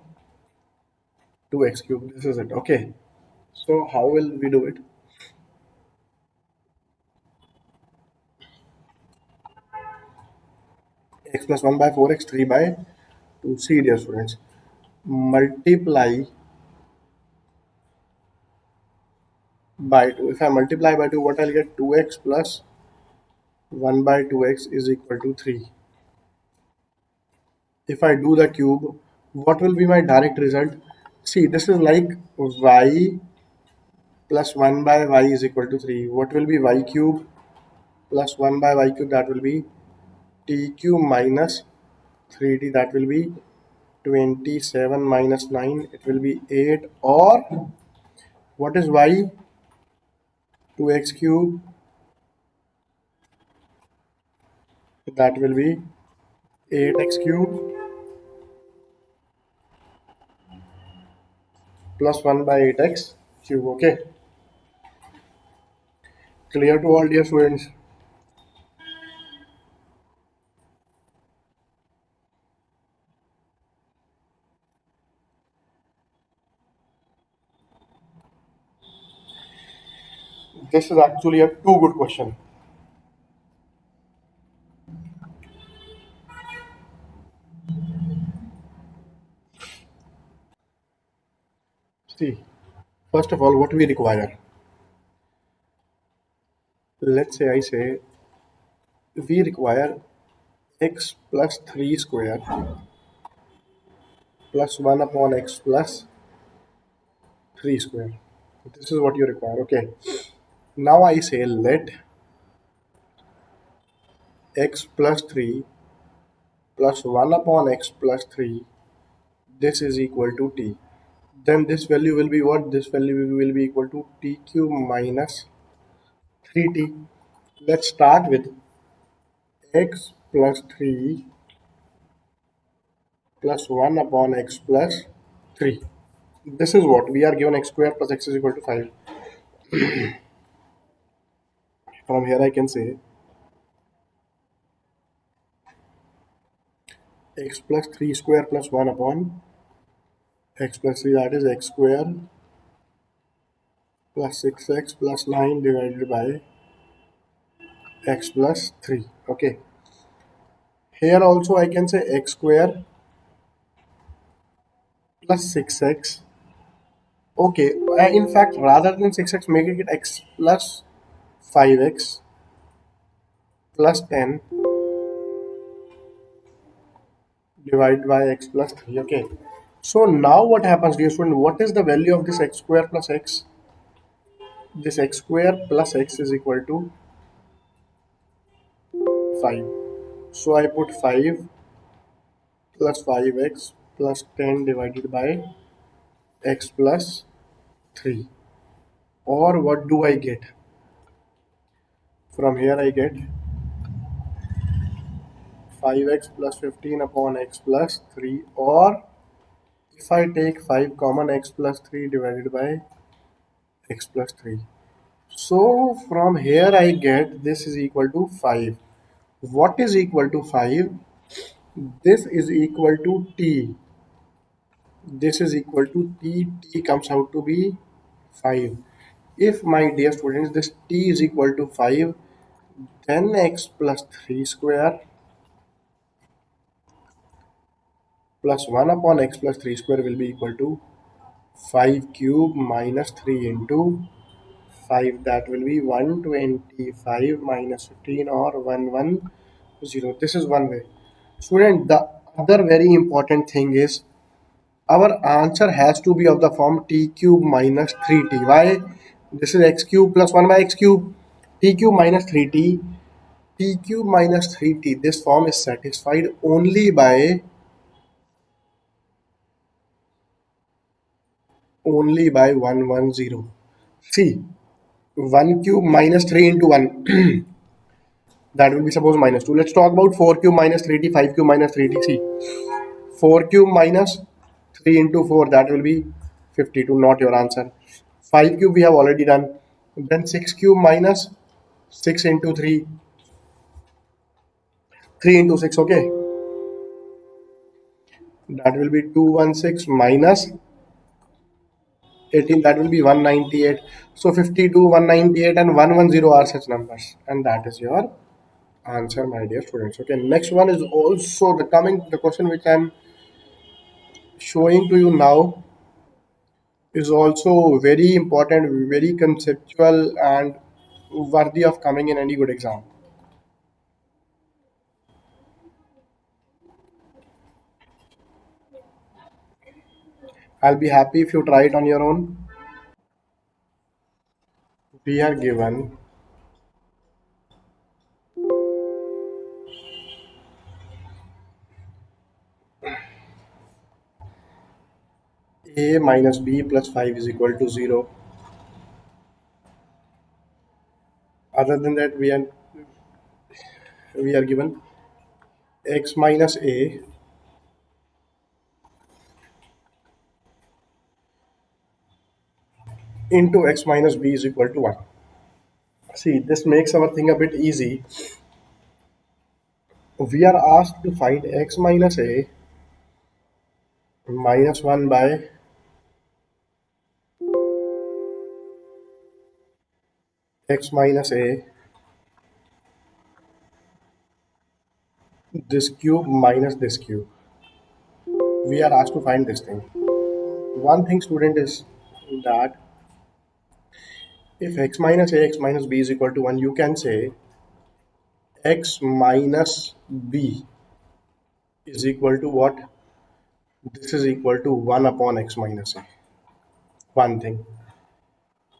2x cube. This is it. Okay. So how will we do it? X plus 1 by 4x, 3 by 2. See, dear students, multiply by 2. If I multiply by 2, what I'll get? 2x plus 1 by 2x is equal to 3. If I do the cube, what will be my direct result? See, this is like y plus 1 by y is equal to 3. What will be y cube plus 1 by y cube? That will be t cube minus 3t. That will be 27 minus 9. It will be 8. Or what is y? 2x cube. That will be 8x cube plus 1 by 8x cube. Okay. Clear to all dear students? This is actually a too good question. See, first of all, what we require? Let's say I say we require x plus 3 square plus 1 upon x plus 3 square. This is what you require. Okay. Now I say let x plus 3 plus 1 upon x plus 3, this is equal to t. Then this value will be what? This value will be equal to t cube minus 3t. Let's start with x plus 3 plus 1 upon x plus 3. This is what we are given: x square plus x is equal to 5. From here I can say x plus 3 square plus 1 upon x plus 3, that is x square plus 6x plus 9 divided by x plus 3. Okay. Here also I can say x square plus 6x. Okay. In fact, rather than 6x, make it x plus 5x plus 10 divided by x plus 3. Okay. So now what happens, dear student? What is the value of this x square plus x? This x square plus x is equal to 5. So I put 5 plus 5x plus 10 divided by x plus 3. Or what do I get? From here I get 5x plus 15 upon x plus 3. Or if I take 5 common, x plus 3 divided by x plus 3. So from here I get this is equal to 5. What is equal to 5? This is equal to t. This is equal to t. T comes out to be 5. If, my dear students, this t is equal to 5, then x plus 3 square plus 1 upon x plus 3 square will be equal to 5 cube minus 3 into 5. That will be 125 minus 15 or 110. This is one way. Student, the other very important thing is our answer has to be of the form t cube minus 3t. Why? This is x cube plus 1 by x cube. T cube minus 3t. T cube minus 3t. This form is satisfied only by 110. See, 1 cube minus 3 into 1. That will be suppose minus 2. Let's talk about 4 cube minus 3t, 5 cube minus 3t. See, 4 cube minus 3 into 4, that will be 52, not your answer. 5 cube we have already done. Then 6 cube minus 6 into 3, 3 into 6, okay. That will be 216 minus 18, that will be 198. So 52, 198 and 110 are such numbers. And that is your answer, my dear students. Okay, next one is also the question which I'm showing to you now is also very important, very conceptual, and worthy of coming in any good exam. I'll be happy if you try it on your own. We are given a minus b plus 5 is equal to 0. Other than that, we are given x minus a into x minus b is equal to 1. See, this makes our thing a bit easy. We are asked to find x minus a minus 1 by x minus a, this cube minus this cube. We are asked to find this thing. One thing, student, is that if x minus a, x minus b is equal to 1, you can say x minus b is equal to what? This is equal to 1 upon x minus a. One thing.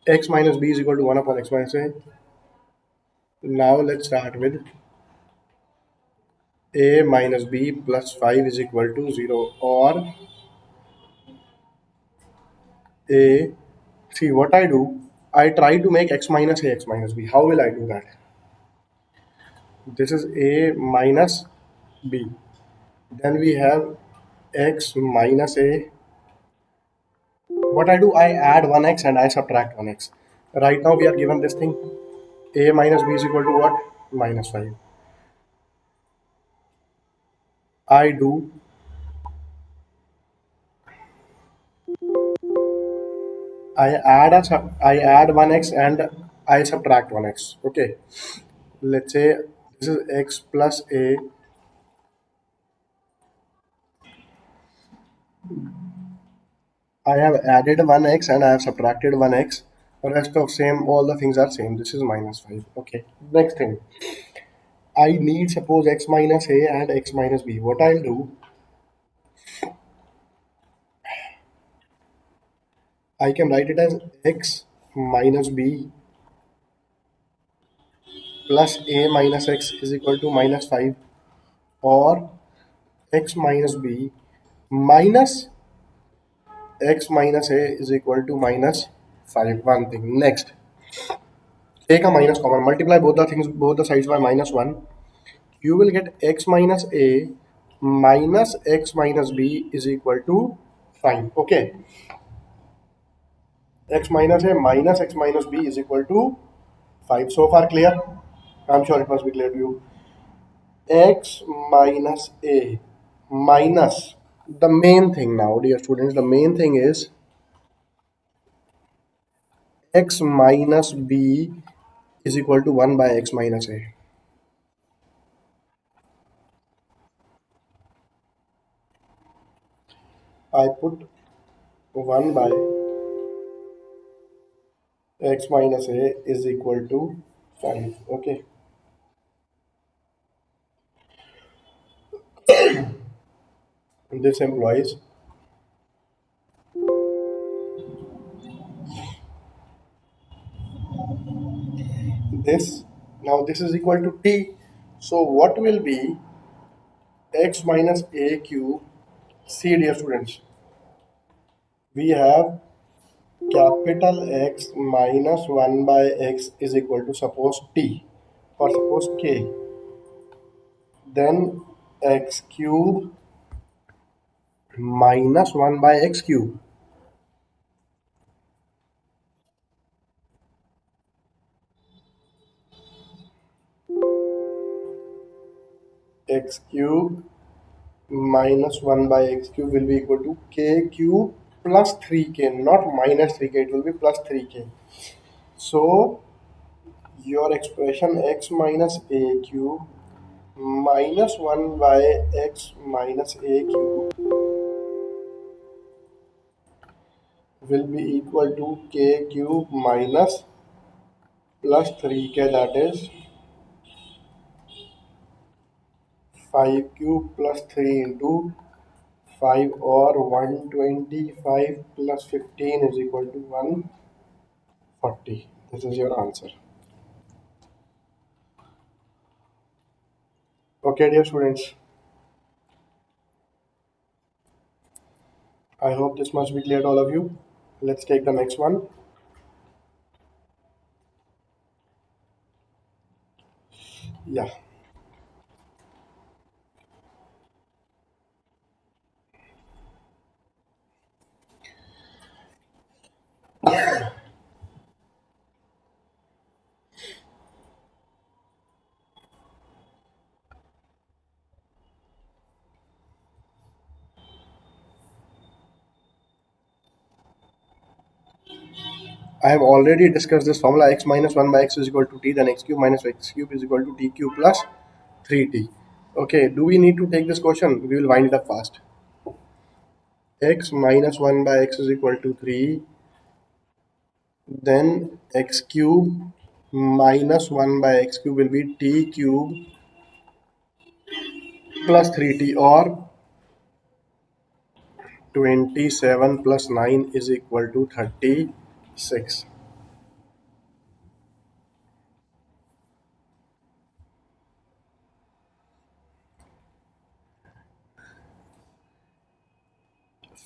X minus b is equal to 1 upon x minus a. Now let's start with a minus b plus 5 is equal to 0, or a. See what I do? I try to make x minus a, x minus b. How will I do that? This is a minus b. Then we have x minus a. What I do? I add 1x and I subtract 1x. Right now we are given this thing. A minus b is equal to what? Minus 5. I do. I add 1x and I subtract 1x. Okay. Let's say this is x plus a. I have added 1x and I have subtracted 1x. Rest of same, all the things are same. This is minus 5. Okay. Next thing. I need suppose x minus a and x minus b. What I'll do, I can write it as x minus b plus a minus x is equal to minus 5, or x minus b minus x minus a is equal to minus 5. One thing. Next, take a minus common, multiply both the things, both the sides by minus 1. You will get x minus a minus x minus b is equal to 5. Okay, x minus a minus x minus b is equal to 5. So far clear? I'm sure it must be clear to you. X minus a minus, the main thing now, dear students, the main thing is x minus b is equal to 1 by x minus a. I put 1 by x minus a is equal to 5. Okay. This implies this. Now this is equal to t. So what will be x minus a cube? See, dear students, we have capital X minus 1 by x is equal to suppose t or suppose k, then x cube minus 1 by x cube, x cube minus 1 by x cube will be equal to k cube plus 3k, not minus 3k, it will be plus 3k. So your expression x minus a cube minus 1 by x minus a cube will be equal to k cube minus plus 3k, that is 5 cube plus 3 into 5 or 125 plus 15 is equal to 140. This is your answer. Okay, dear students, I hope this must be clear to all of you. Let's take the next one. Yeah, I have already discussed this formula. X minus 1 by x is equal to t, then x cube minus x cube is equal to t cube plus 3t. Okay, do we need to take this question? We will wind it up fast. X minus 1 by x is equal to 3, then x cube minus 1 by x cube will be t cube plus 3t, or 27 plus 9 is equal to 36.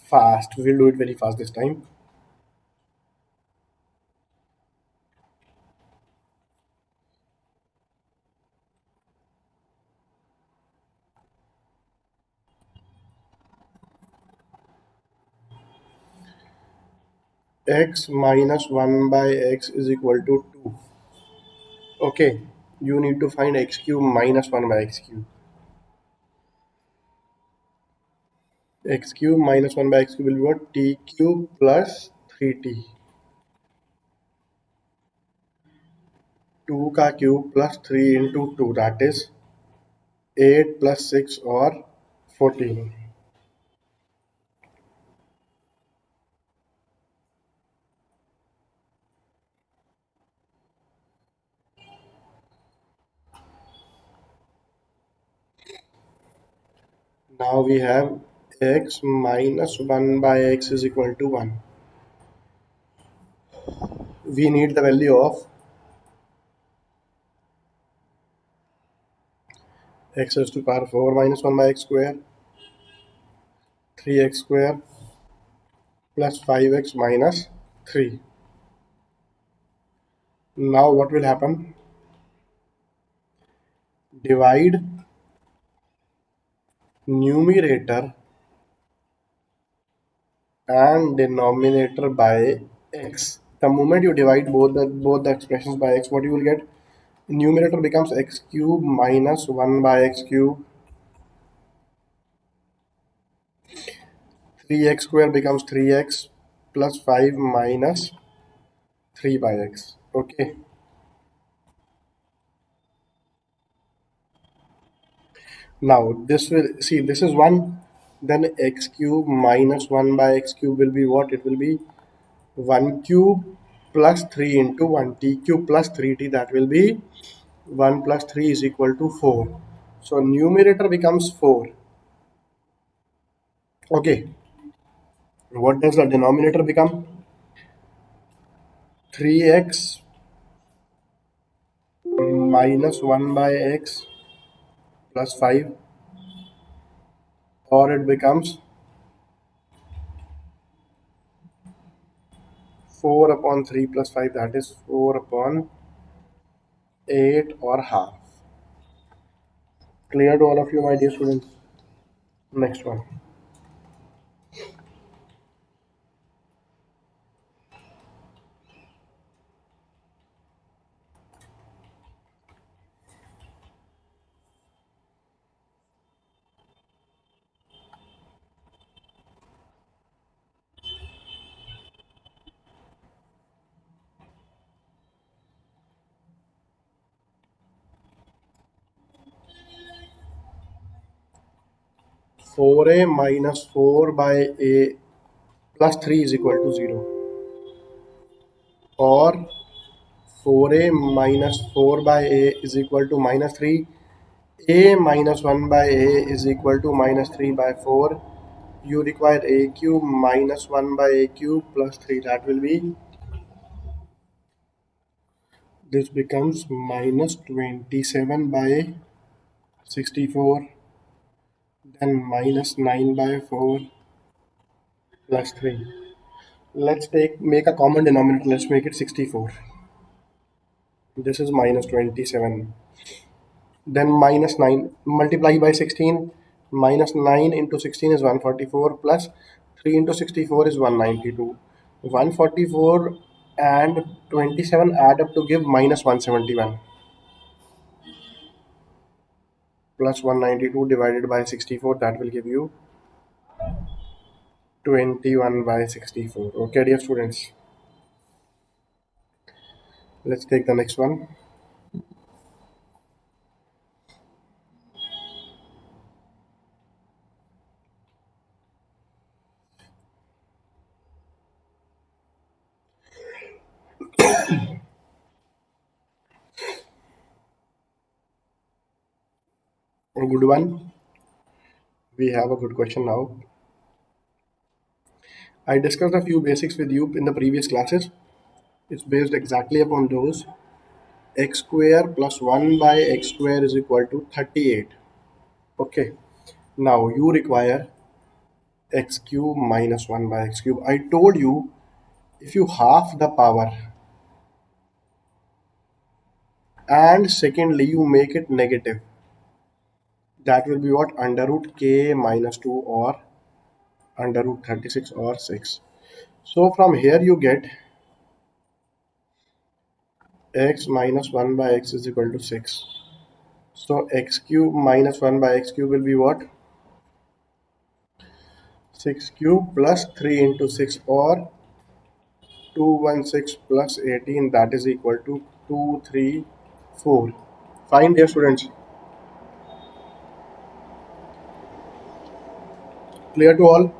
Fast, we will do it very fast this time. X minus 1 by x is equal to 2. Okay, you need to find x cube minus 1 by x cube. X cube minus 1 by x cube will be what? T cube plus 3t. 2 का cube plus 3 into 2, that is 8 plus 6 or 14. Now we have x minus 1 by x is equal to 1. We need the value of x raised to power 4 minus 1 by x square, 3x square plus 5x minus 3. Now what will happen? Divide numerator and denominator by x. The moment you divide both the expressions by x, what you will get? Numerator becomes x cube minus 1 by x cube. 3x square becomes 3x plus 5 minus 3 by x. Okay. Now this will, see, this is 1. Then x cube minus 1 by x cube will be what? It will be 1 cube plus 3 into 1, t cube plus 3t, that will be 1 plus 3 is equal to 4. So numerator becomes 4. Okay. What does the denominator become? 3x minus 1 by x plus 5, or it becomes 4 upon 3 plus 5, that is 4 upon 8 or half. Clear to all of you, my dear students? Next one. 4a minus 4 by a plus 3 is equal to 0, or 4a minus 4 by a is equal to minus 3, a minus 1 by a is equal to minus 3 by 4. You require a cube minus 1 by a cube plus 3, that will be, this becomes minus 27 by 64, then minus 9 by 4 plus 3. Let's make a common denominator. Let's make it 64. This is minus 27. Then minus 9 multiply by 16. Minus 9 into 16 is 144 plus 3 into 64 is 192. 144 and 27 add up to give minus 171 plus 192 divided by 64, that will give you 21 by 64. Okay, dear students, let's take the next one. A good one. We have a good question now. I discussed a few basics with you in the previous classes. It's based exactly upon those. X square plus 1 by x square is equal to 38. Okay. Now you require x cube minus 1 by x cube. I told you, if you half the power and secondly you make it negative, that will be what? Under root k minus 2 or under root 36 or 6. So from here you get x minus 1 by x is equal to 6. So x cube minus 1 by x cube will be what? 6 cube plus 3 into 6, or 216 plus 18, that is equal to 234. Fine, dear students. Clear to all?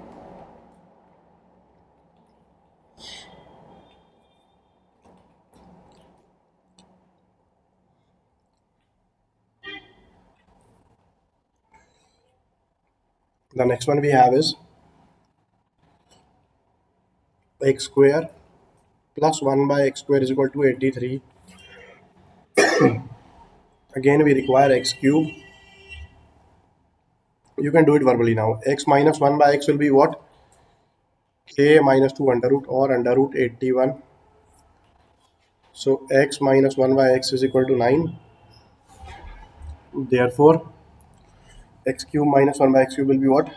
The next one we have is x square plus 1 by x square is equal to 83. Again, we require x cube. You can do it verbally now. X minus 1 by x will be what? K minus 2 under root or under root 81. So x minus 1 by x is equal to 9. Therefore, x cube minus 1 by x cube will be what?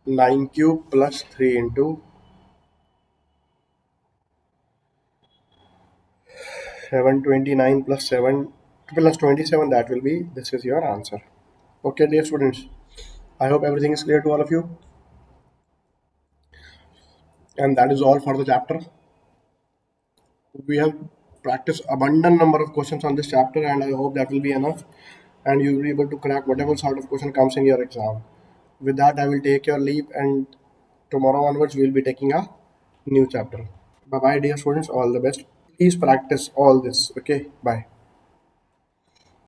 9 cube plus 3 into 729 plus 7 plus 27, that will be, this is your answer. Okay, dear students, I hope everything is clear to all of you, and that is all for the chapter. We have practiced abundant number of questions on this chapter, and I hope that will be enough and you will be able to crack whatever sort of question comes in your exam. With that, I will take your leave, and tomorrow onwards we will be taking a new chapter. Bye bye, dear students, all the best. Please practice all this. Okay, bye.